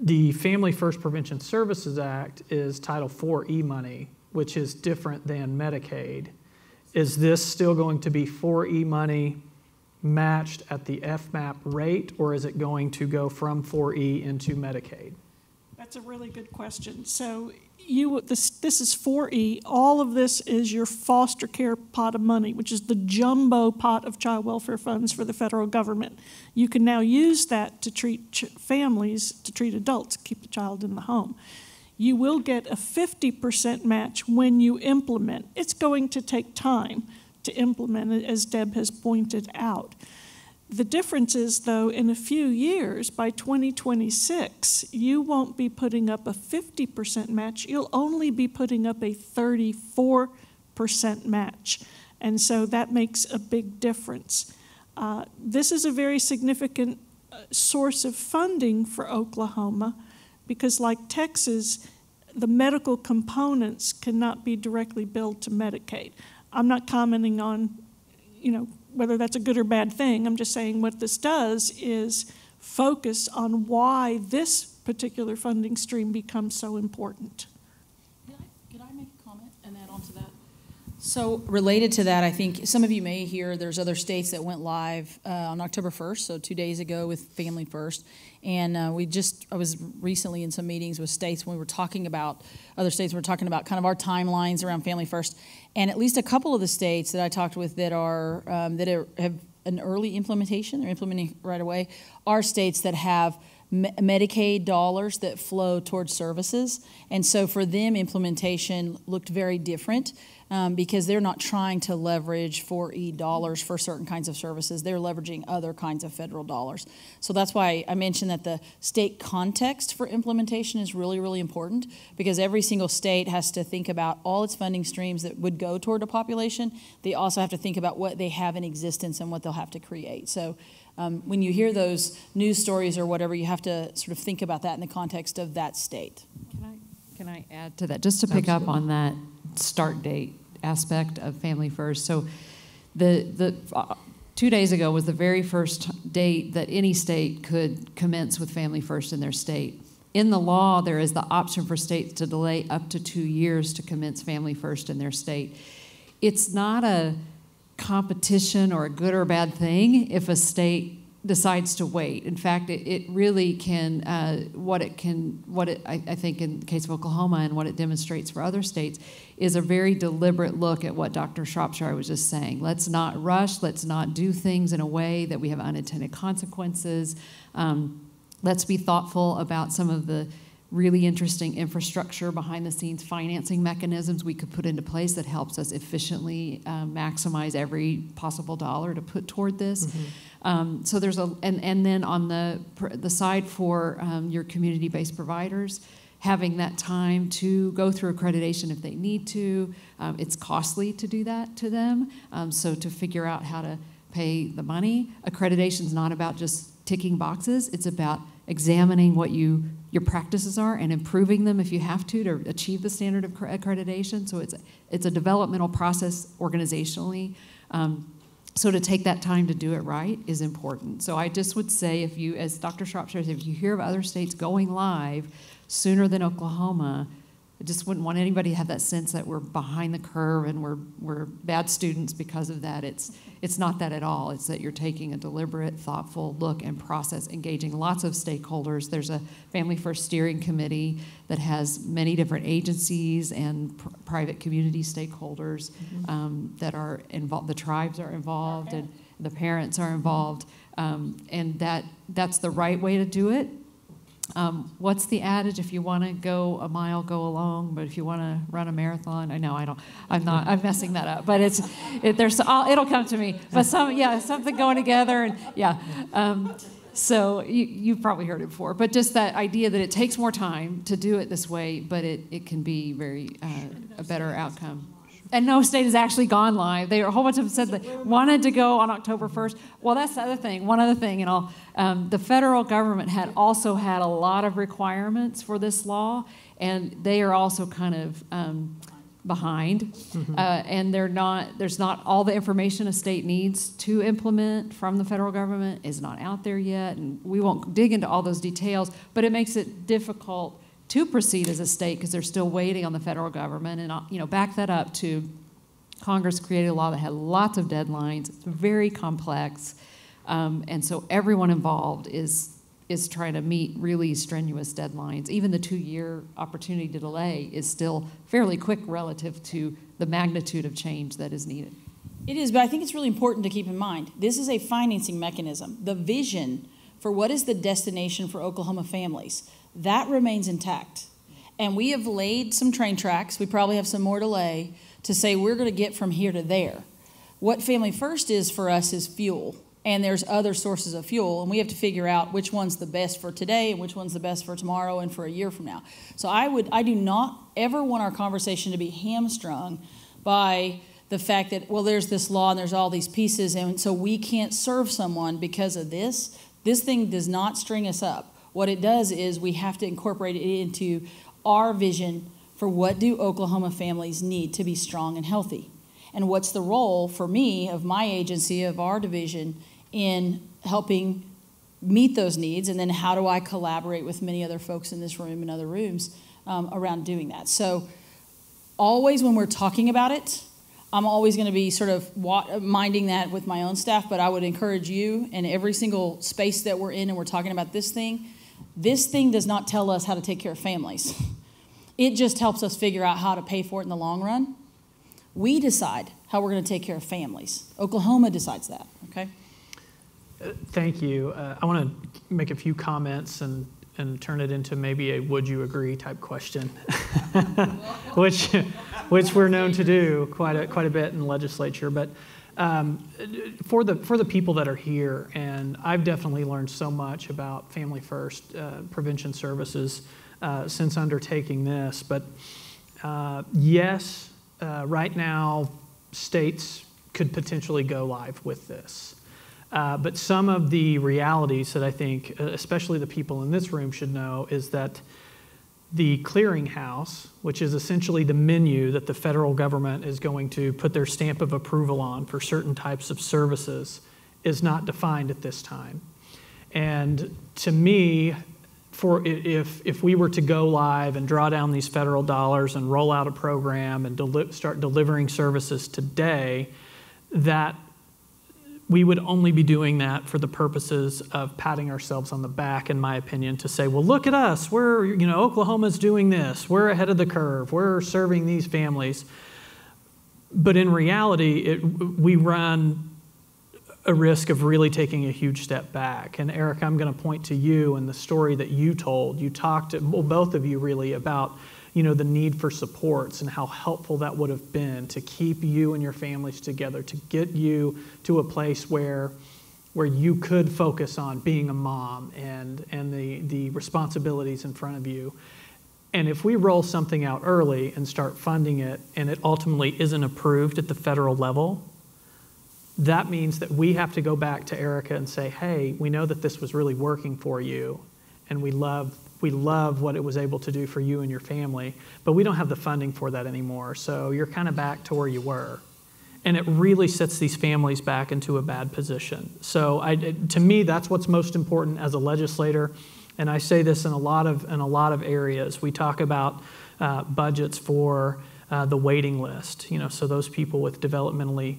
the Family First Prevention Services Act is Title IV-E money, which is different than Medicaid. Is this still going to be 4E money matched at the FMAP rate, or is it going to go from 4E into Medicaid? That's a really good question. So this is 4E. All of this is your foster care pot of money, which is the jumbo pot of child welfare funds for the federal government. You can now use that to treat families, to treat adults, keep the child in the home. You will get a 50% match when you implement. It's going to take time to implement it, as Deb has pointed out. The difference is, though, in a few years, by 2026, you won't be putting up a 50% match. You'll only be putting up a 34% match. And so that makes a big difference. This is a very significant source of funding for Oklahoma, because like Texas, the medical components cannot be directly billed to Medicaid. I'm not commenting on, whether that's a good or bad thing. I'm just saying what this does is focus on why this particular funding stream becomes so important. Could I make a comment and add on to that? So related to that, I think some of you may hear there's other states that went live on October 1st, so 2 days ago with Family First. And I was recently in some meetings with states when we were talking about, other states, we were talking about kind of our timelines around Family First. And at least a couple of the states that I talked with that have an early implementation, they're implementing right away, are states that have Medicaid dollars that flow towards services. And so for them, implementation looked very different because they're not trying to leverage 4E dollars for certain kinds of services. They're leveraging other kinds of federal dollars. So that's why I mentioned that the state context for implementation is really, really important, because every single state has to think about all its funding streams that would go toward a population. They also have to think about what they have in existence and what they'll have to create. So when you hear those news stories or whatever, you have to sort of think about that in the context of that state. Can I add to that, just to pick up on that start date aspect of Family First? So the 2 days ago was the very first date that any state could commence with Family First in their state. In the law, there is the option for states to delay up to 2 years to commence Family First in their state. It's not a competition or a good or bad thing if a state decides to wait. In fact, it really can, I think in the case of Oklahoma and what it demonstrates for other states is a very deliberate look at what Dr. Shropshire was just saying. Let's not rush, let's not do things in a way that we have unintended consequences. Let's be thoughtful about some of the really interesting infrastructure behind the scenes financing mechanisms we could put into place that helps us efficiently maximize every possible dollar to put toward this. So there's and then on the side for your community-based providers, having that time to go through accreditation if they need to. It's costly to do that to them. So to figure out how to pay the money, accreditation is not about just ticking boxes. It's about examining what your practices are and improving them if you have to achieve the standard of accreditation. So it's a developmental process organizationally. So to take that time to do it right is important. So I just would say, if you, as Dr. Shropshire says, if you hear of other states going live sooner than Oklahoma, I just wouldn't want anybody to have that sense that we're behind the curve and we're bad students because of that. It's not that at all. It's that you're taking a deliberate, thoughtful look and process, engaging lots of stakeholders. There's a Family First Steering Committee that has many different agencies and private community stakeholders that are involved. The tribes are involved and the parents are involved. And that's the right way to do it. What's the adage? If you want to go a mile, go along. But if you want to run a marathon, I'm messing that up. But it'll come to me. But something going together, and so you've probably heard it before. But just that idea that it takes more time to do it this way, but it can be a better outcome. And no state has actually gone live. A whole bunch of them said they wanted to go on October 1st. Well, that's the other thing. One other thing, the federal government had also had a lot of requirements for this law, and they are also kind of behind. And there's not all the information a state needs to implement from the federal government is not out there yet, and we won't dig into all those details, but it makes it difficult to proceed as a state because they're still waiting on the federal government. And back that up to Congress created a law that had lots of deadlines. It's very complex, and so everyone involved is trying to meet really strenuous deadlines. Even the 2-year opportunity to delay is still fairly quick relative to the magnitude of change that is needed. It is, but I think it's really important to keep in mind this is a financing mechanism. The vision for what is the destination for Oklahoma families, that remains intact. And we have laid some train tracks. We probably have some more to lay to say we're going to get from here to there. What Family First is for us is fuel. And there's other sources of fuel. And we have to figure out which one's the best for today and which one's the best for tomorrow and for a year from now. So I do not ever want our conversation to be hamstrung by the fact that, well, there's this law and there's all these pieces, and so we can't serve someone because of this. This thing does not string us up. What it does is we have to incorporate it into our vision for what do Oklahoma families need to be strong and healthy. And what's the role for me of my agency, of our division, in helping meet those needs, and then how do I collaborate with many other folks in this room and other rooms around doing that. So always when we're talking about it, I'm always going to be sort of minding that with my own staff, but I would encourage you, in every single space that we're in and we're talking about this thing does not tell us how to take care of families. It just helps us figure out how to pay for it in the long run. We decide how we're going to take care of families. Oklahoma decides that, okay? Thank you. I want to make a few comments and turn it into maybe a would you agree type question, which we're known to do quite a bit in the legislature. But for the people that are here, and I've definitely learned so much about Family First prevention services since undertaking this. But yes, right now states could potentially go live with this. But some of the realities that I think, especially the people in this room should know, is that the clearinghouse, which is essentially the menu that the federal government is going to put their stamp of approval on for certain types of services, is not defined at this time. And to me, if we were to go live and draw down these federal dollars and roll out a program and start delivering services today, that we would only be doing that for the purposes of patting ourselves on the back, in my opinion, to say, well, look at us. Oklahoma's doing this. We're ahead of the curve. We're serving these families. But in reality, we run a risk of really taking a huge step back. And Eric, I'm going to point to you and the story that you told. You talked, both of you really, about the need for supports and how helpful that would have been to keep you and your families together, to get you to a place where you could focus on being a mom and the responsibilities in front of you. And if we roll something out early and start funding it and it ultimately isn't approved at the federal level, that means that we have to go back to Erica and say, hey, we know that this was really working for you, and we love what it was able to do for you and your family, but we don't have the funding for that anymore. So you're kind of back to where you were. And it really sets these families back into a bad position. So to me, that's what's most important as a legislator. And I say this in a lot of areas. We talk about budgets for the waiting list, so those people with developmental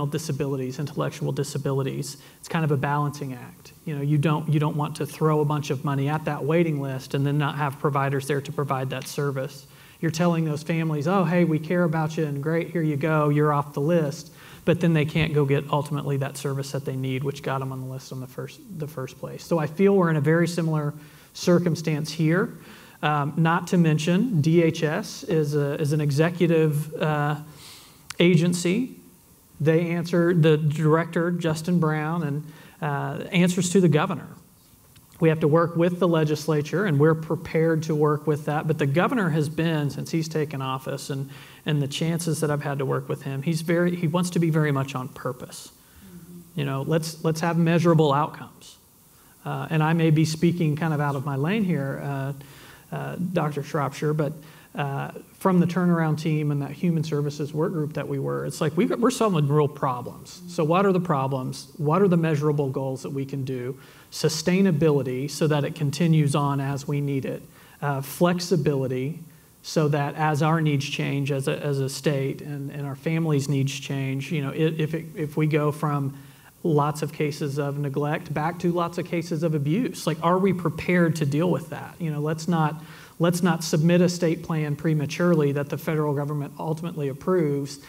disabilities, intellectual disabilities. It's kind of a balancing act. You don't want to throw a bunch of money at that waiting list and then not have providers there to provide that service. You're telling those families, oh, hey, we care about you, and great, here you go, you're off the list. But then they can't go get ultimately that service that they need, which got them on the list in the first place. So I feel we're in a very similar circumstance here. Not to mention, DHS is an executive agency. They answer, the director, Justin Brown, and answers to the governor. We have to work with the legislature, and we're prepared to work with that. But the governor has been, since he's taken office, and the chances that I've had to work with him, he wants to be very much on purpose. Let's have measurable outcomes. And I may be speaking kind of out of my lane here, Dr. Shropshire, but from the turnaround team and that human services work group that we were, it's like we're solving real problems. So what are the problems? What are the measurable goals that we can do? Sustainability, so that it continues on as we need it. Flexibility, so that as our needs change as a state and our families' needs change, if we go from lots of cases of neglect back to lots of cases of abuse, like, are we prepared to deal with that? Let's not submit a state plan prematurely that the federal government ultimately approves.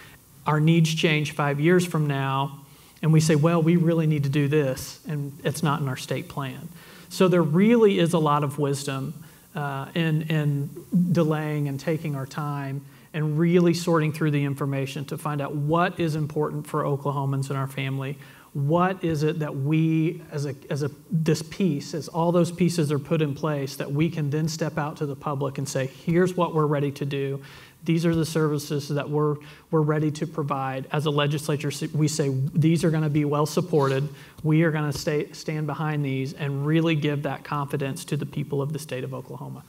Our needs change 5 years from now, and we say, well, we really need to do this, and it's not in our state plan. So there really is a lot of wisdom in delaying and taking our time and really sorting through the information to find out what is important for Oklahomans and our family. What is it that we, as all those pieces are put in place, that we can then step out to the public and say, here's what we're ready to do. These are the services that we're ready to provide. As a legislature, we say these are going to be well supported. We are going to stand behind these and really give that confidence to the people of the state of Oklahoma.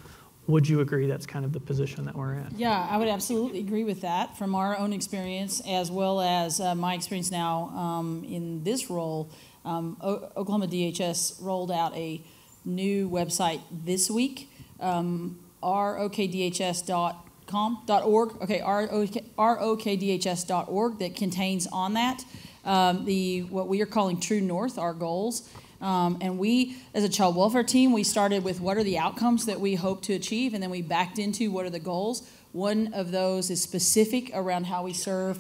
Would you agree that's kind of the position that we're in? Yeah, I would absolutely agree with that from our own experience, as well as my experience now in this role. Oklahoma DHS rolled out a new website this week, rokdhs.org. okay, rokdhs.org, that contains on that what we are calling True North, our goals. And we, as a child welfare team, we started with what are the outcomes that we hope to achieve, and then we backed into what are the goals. One of those is specific around how we serve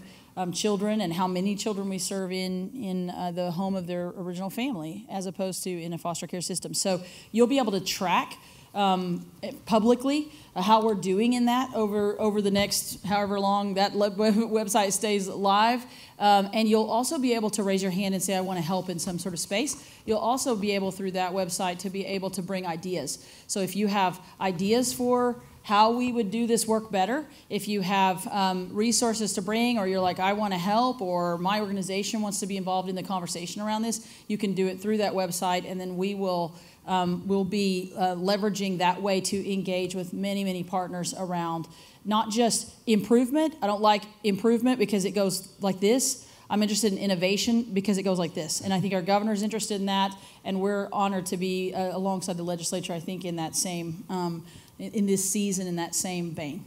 children and how many children we serve in the home of their original family, as opposed to in a foster care system. So you'll be able to track publicly how we're doing in that over the next however long that website stays live. And you'll also be able to raise your hand and say, I want to help in some sort of space. You'll also be able, through that website, to be able to bring ideas. So if you have ideas for how we would do this work better, if you have resources to bring, or you're like, I want to help, or my organization wants to be involved in the conversation around this, you can do it through that website, and then we will we'll be leveraging that way to engage with many, many partners around not just improvement. I don't like improvement because it goes like this. I'm interested in innovation because it goes like this. And I think our governor's interested in that, and we're honored to be alongside the legislature, I think, in that same, in this season, in that same vein.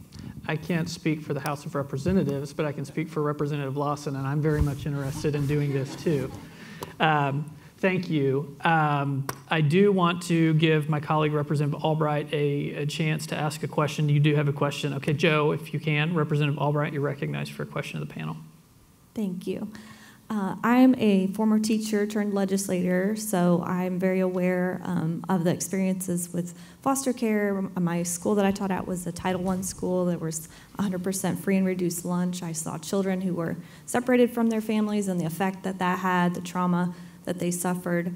I can't speak for the House of Representatives, but I can speak for Representative Lawson, and I'm very much interested in doing this too. Thank you. I do want to give my colleague, Representative Albright, a chance to ask a question. You do have a question. Okay, Joe, if you can. Representative Albright, you're recognized for a question of the panel. Thank you. I'm a former teacher turned legislator, so I'm very aware of the experiences with foster care. My school that I taught at was a Title I school. There was 100% free and reduced lunch. I saw children who were separated from their families and the effect that that had, the trauma that they suffered.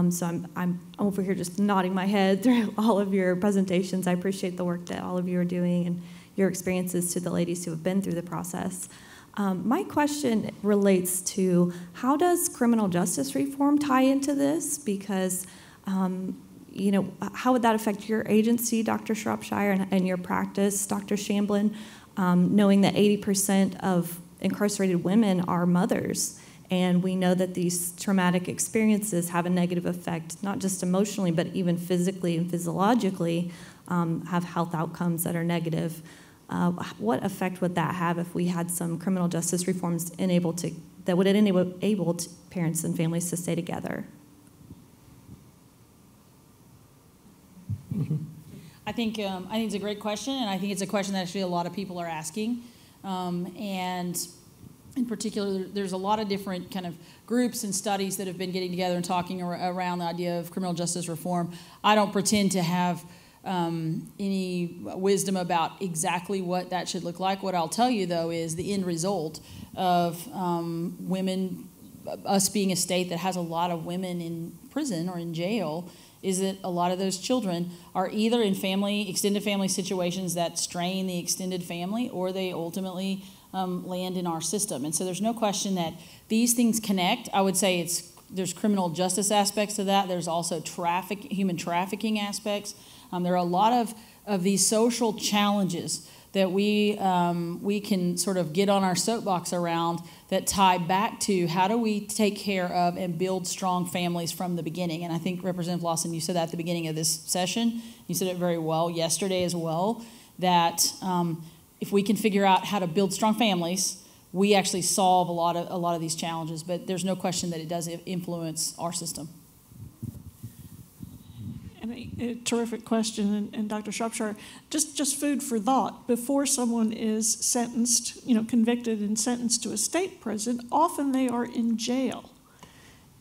So I'm over here just nodding my head through all of your presentations. I appreciate the work that all of you are doing and your experiences to the ladies who have been through the process. My question relates to how does criminal justice reform tie into this? Because, you know, how would that affect your agency, Dr. Shropshire, and your practice, Dr. Shamblin, knowing that 80% of incarcerated women are mothers? And we know that these traumatic experiences have a negative effect, not just emotionally, but even physically and physiologically, have health outcomes that are negative. What effect would that have if we had some criminal justice reforms that would enable parents and families to stay together? Mm-hmm. I think it's a great question, and I think it's a question that actually a lot of people are asking. And in particular, there's a lot of different kind of groups and studies that have been getting together and talking around the idea of criminal justice reform. I don't pretend to have any wisdom about exactly what that should look like. What I'll tell you, though, is the end result of women, us being a state that has a lot of women in prison or in jail, is that a lot of those children are either in extended family situations that strain the extended family, or they ultimately land in our system. And so there's no question that these things connect. I would say there's criminal justice aspects to that. There's also human trafficking aspects. There are a lot of these social challenges that we can sort of get on our soapbox around that tie back to how do we take care of and build strong families from the beginning. And I think, Representative Lawson, you said that at the beginning of this session. You said it very well yesterday as well, that if we can figure out how to build strong families, we actually solve a lot of these challenges. But there's no question that it does influence our system. And a terrific question, and Dr. Shropshire, just food for thought. Before someone is sentenced, convicted and sentenced to a state prison, often they are in jail.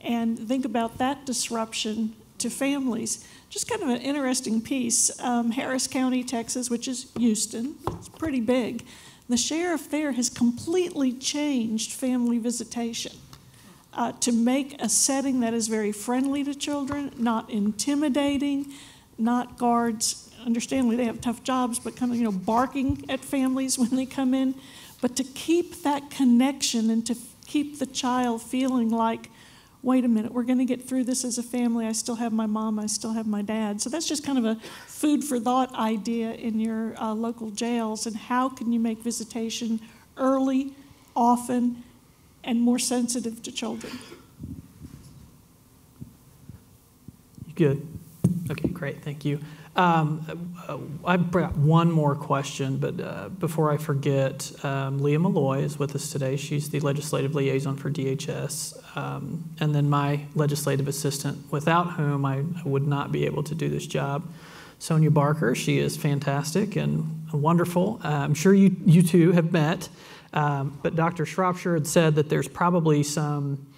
And think about that disruption to families. Just kind of an interesting piece. Harris County, Texas, which is Houston, it's pretty big. The sheriff there has completely changed family visitation to make a setting that is very friendly to children, not intimidating, not guards. Understandably, they have tough jobs, but kind of, barking at families when they come in. But to keep that connection and to keep the child feeling like, wait a minute, we're going to get through this as a family. I still have my mom. I still have my dad. So that's just kind of a food for thought idea in your local jails. And how can you make visitation early, often, and more sensitive to children? You good? Okay, great, thank you. I've got one more question, but before I forget, Leah Malloy is with us today. She's the legislative liaison for DHS, and then my legislative assistant, without whom I would not be able to do this job, Sonia Barker. She is fantastic and wonderful. I'm sure you two have met, but Dr. Shropshire had said that there's probably some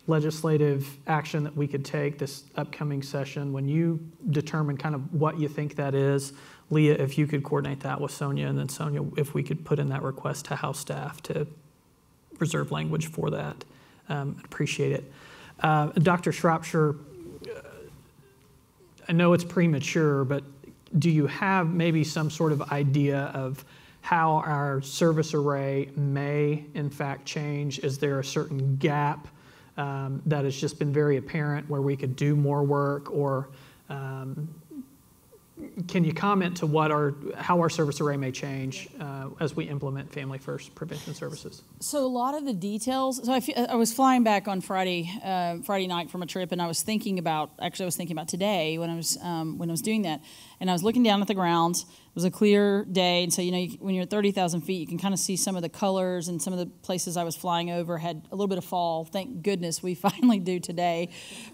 legislative action that we could take this upcoming session. When you determine kind of what you think that is, Leah, if you could coordinate that with Sonia, and then Sonia, if we could put in that request to House staff to reserve language for that. I'd appreciate it. Dr. Shropshire, I know it's premature, but do you have maybe some sort of idea of how our service array may in fact change? Is there a certain gap that has just been very apparent where we could do more work, or can you comment to how our service array may change as we implement Family First Prevention Services? So a lot of the details. So I was flying back on Friday night from a trip, and I was thinking about today when I was doing that, and I was looking down at the ground. It was a clear day, and so when you're at 30,000 feet, you can kind of see some of the colors, and some of the places I was flying over had a little bit of fall. Thank goodness we finally do today,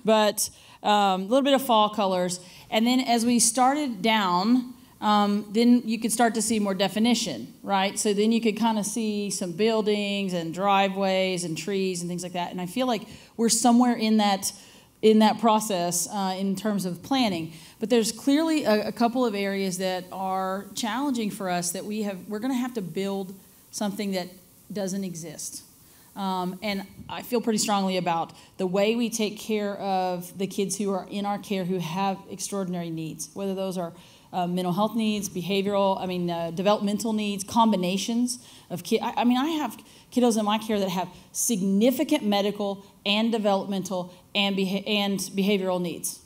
but a little bit of fall colors. And then as we started down, then you could start to see more definition, right? So then you could kind of see some buildings and driveways and trees and things like that. And I feel like we're somewhere in that process in terms of planning. But there's clearly a couple of areas that are challenging for us that we're going to have to build something that doesn't exist. And I feel pretty strongly about the way we take care of the kids who are in our care who have extraordinary needs, whether those are mental health needs, developmental needs, combinations of kids. I have kiddos in my care that have significant medical and developmental and behavioral needs.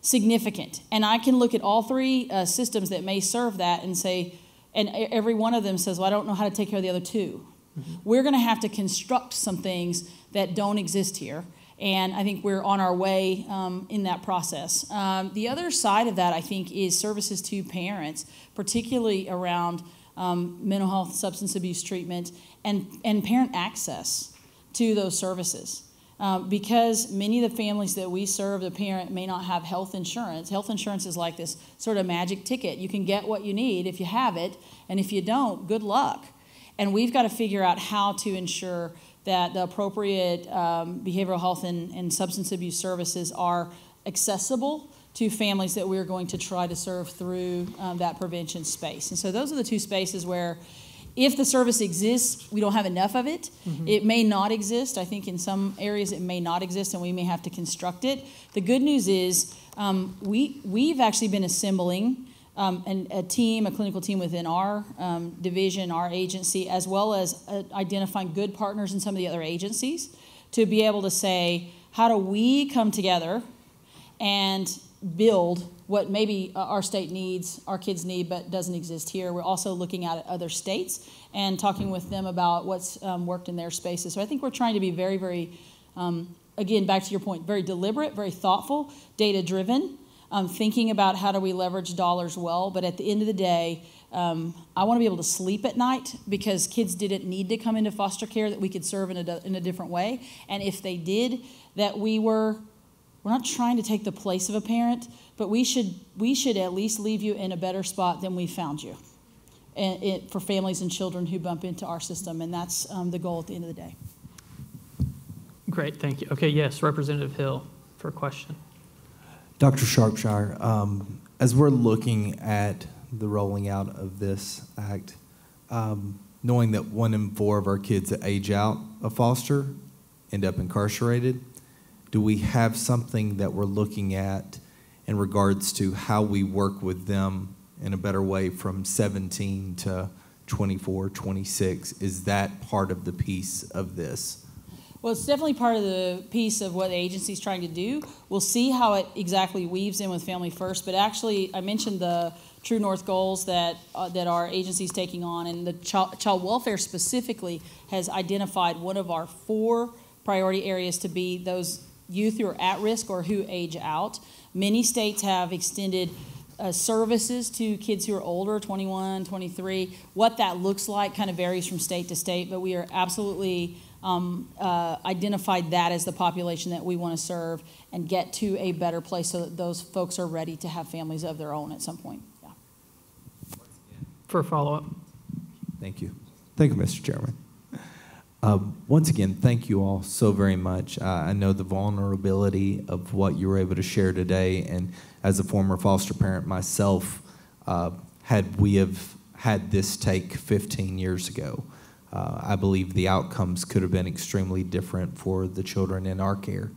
Significant. And I can look at all three systems that may serve that and say, and every one of them says, well, I don't know how to take care of the other two. Mm-hmm. We're going to have to construct some things that don't exist here. And I think we're on our way in that process. The other side of that, I think, is services to parents, particularly around mental health, substance abuse treatment, and parent access to those services. Because many of the families that we serve, the parent may not have health insurance. Health insurance is like this sort of magic ticket. You can get what you need if you have it, and if you don't, good luck. And we've got to figure out how to ensure that the appropriate behavioral health and substance abuse services are accessible to families that we're going to try to serve through that prevention space. And so those are the two spaces where if the service exists, we don't have enough of it. Mm-hmm. It may not exist. I think in some areas it may not exist, and we may have to construct it. The good news is we've actually been assembling a clinical team within our division, our agency, as well as identifying good partners in some of the other agencies to be able to say, how do we come together and build what maybe our state needs, our kids need, but doesn't exist here. We're also looking at other states and talking with them about what's worked in their spaces. So I think we're trying to be very, very, again, back to your point, very deliberate, very thoughtful, data-driven, thinking about how do we leverage dollars well. But at the end of the day, I want to be able to sleep at night because kids didn't need to come into foster care, that we could serve in a different way. And if they did, that we're not trying to take the place of a parent, but we should at least leave you in a better spot than we found you, for families and children who bump into our system, and that's the goal at the end of the day. Great, thank you. Okay, yes, Representative Hill for a question. Dr. Shropshire, as we're looking at the rolling out of this act, knowing that 1 in 4 of our kids that age out of foster end up incarcerated, do we have something that we're looking at in regards to how we work with them in a better way from 17 to 24, 26? Is that part of the piece of this? Well, it's definitely part of the piece of what the agency's trying to do. We'll see how it exactly weaves in with Family First, but actually I mentioned the True North goals that our agency's taking on, and the child welfare specifically has identified one of our 4 priority areas to be those youth who are at risk or who age out. Many states have extended services to kids who are older, 21, 23. What that looks like kind of varies from state to state, but we are absolutely identified that as the population that we want to serve and get to a better place so that those folks are ready to have families of their own at some point. Yeah. For a follow-up. Thank you. Thank you, Mr. Chairman. Once again, thank you all so very much. I know the vulnerability of what you were able to share today, and as a former foster parent myself, had we have had this take 15 years ago, I believe the outcomes could have been extremely different for the children in our care.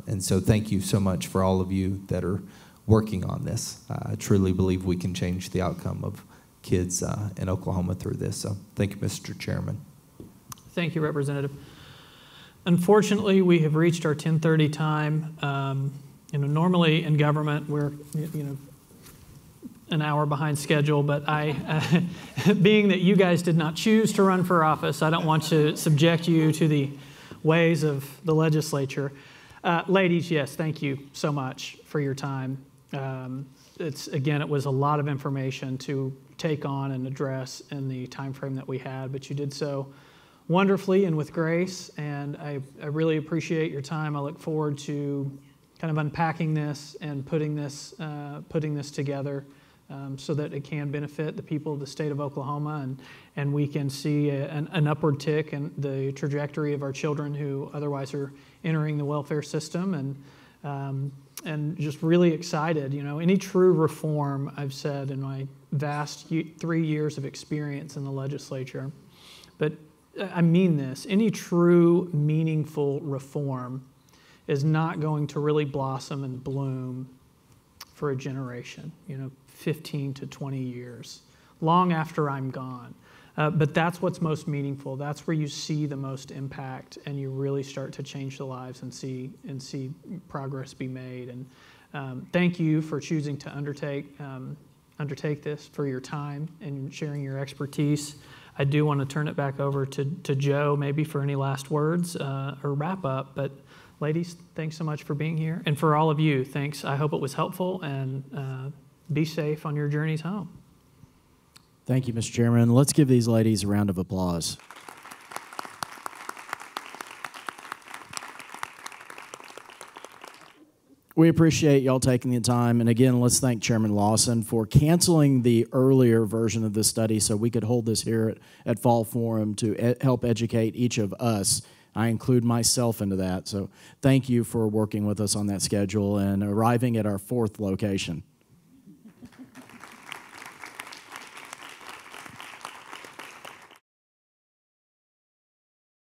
And so thank you so much for all of you that are working on this. I truly believe we can change the outcome of kids in Oklahoma through this. So thank you, Mr. Chairman. Thank you, Representative. Unfortunately, we have reached our 10:30 time. Normally in government, we're an hour behind schedule, but being that you guys did not choose to run for office, I don't want to subject you to the ways of the legislature. Ladies, yes, thank you so much for your time. It was a lot of information to take on and address in the time frame that we had, but you did so wonderfully and with grace, and I really appreciate your time. I look forward to kind of unpacking this and putting this together so that it can benefit the people of the state of Oklahoma, and we can see an upward tick in the trajectory of our children who otherwise are entering the welfare system, and just really excited. Any true reform, I've said in my vast 3 years of experience in the legislature, but I mean this, any true meaningful reform is not going to really blossom and bloom for a generation, 15 to 20 years, long after I'm gone. But that's what's most meaningful. That's where you see the most impact, and you really start to change the lives and see progress be made. And thank you for choosing to undertake this, for your time and sharing your expertise. I do want to turn it back over to Joe, maybe for any last words or wrap up. But ladies, thanks so much for being here. And for all of you, thanks. I hope it was helpful, and be safe on your journeys home. Thank you, Mr. Chairman. Let's give these ladies a round of applause. We appreciate y'all taking the time. And again, let's thank Chairman Lawson for canceling the earlier version of this study so we could hold this here at Fall Forum to help educate each of us. I include myself into that. So thank you for working with us on that schedule and arriving at our 4th location.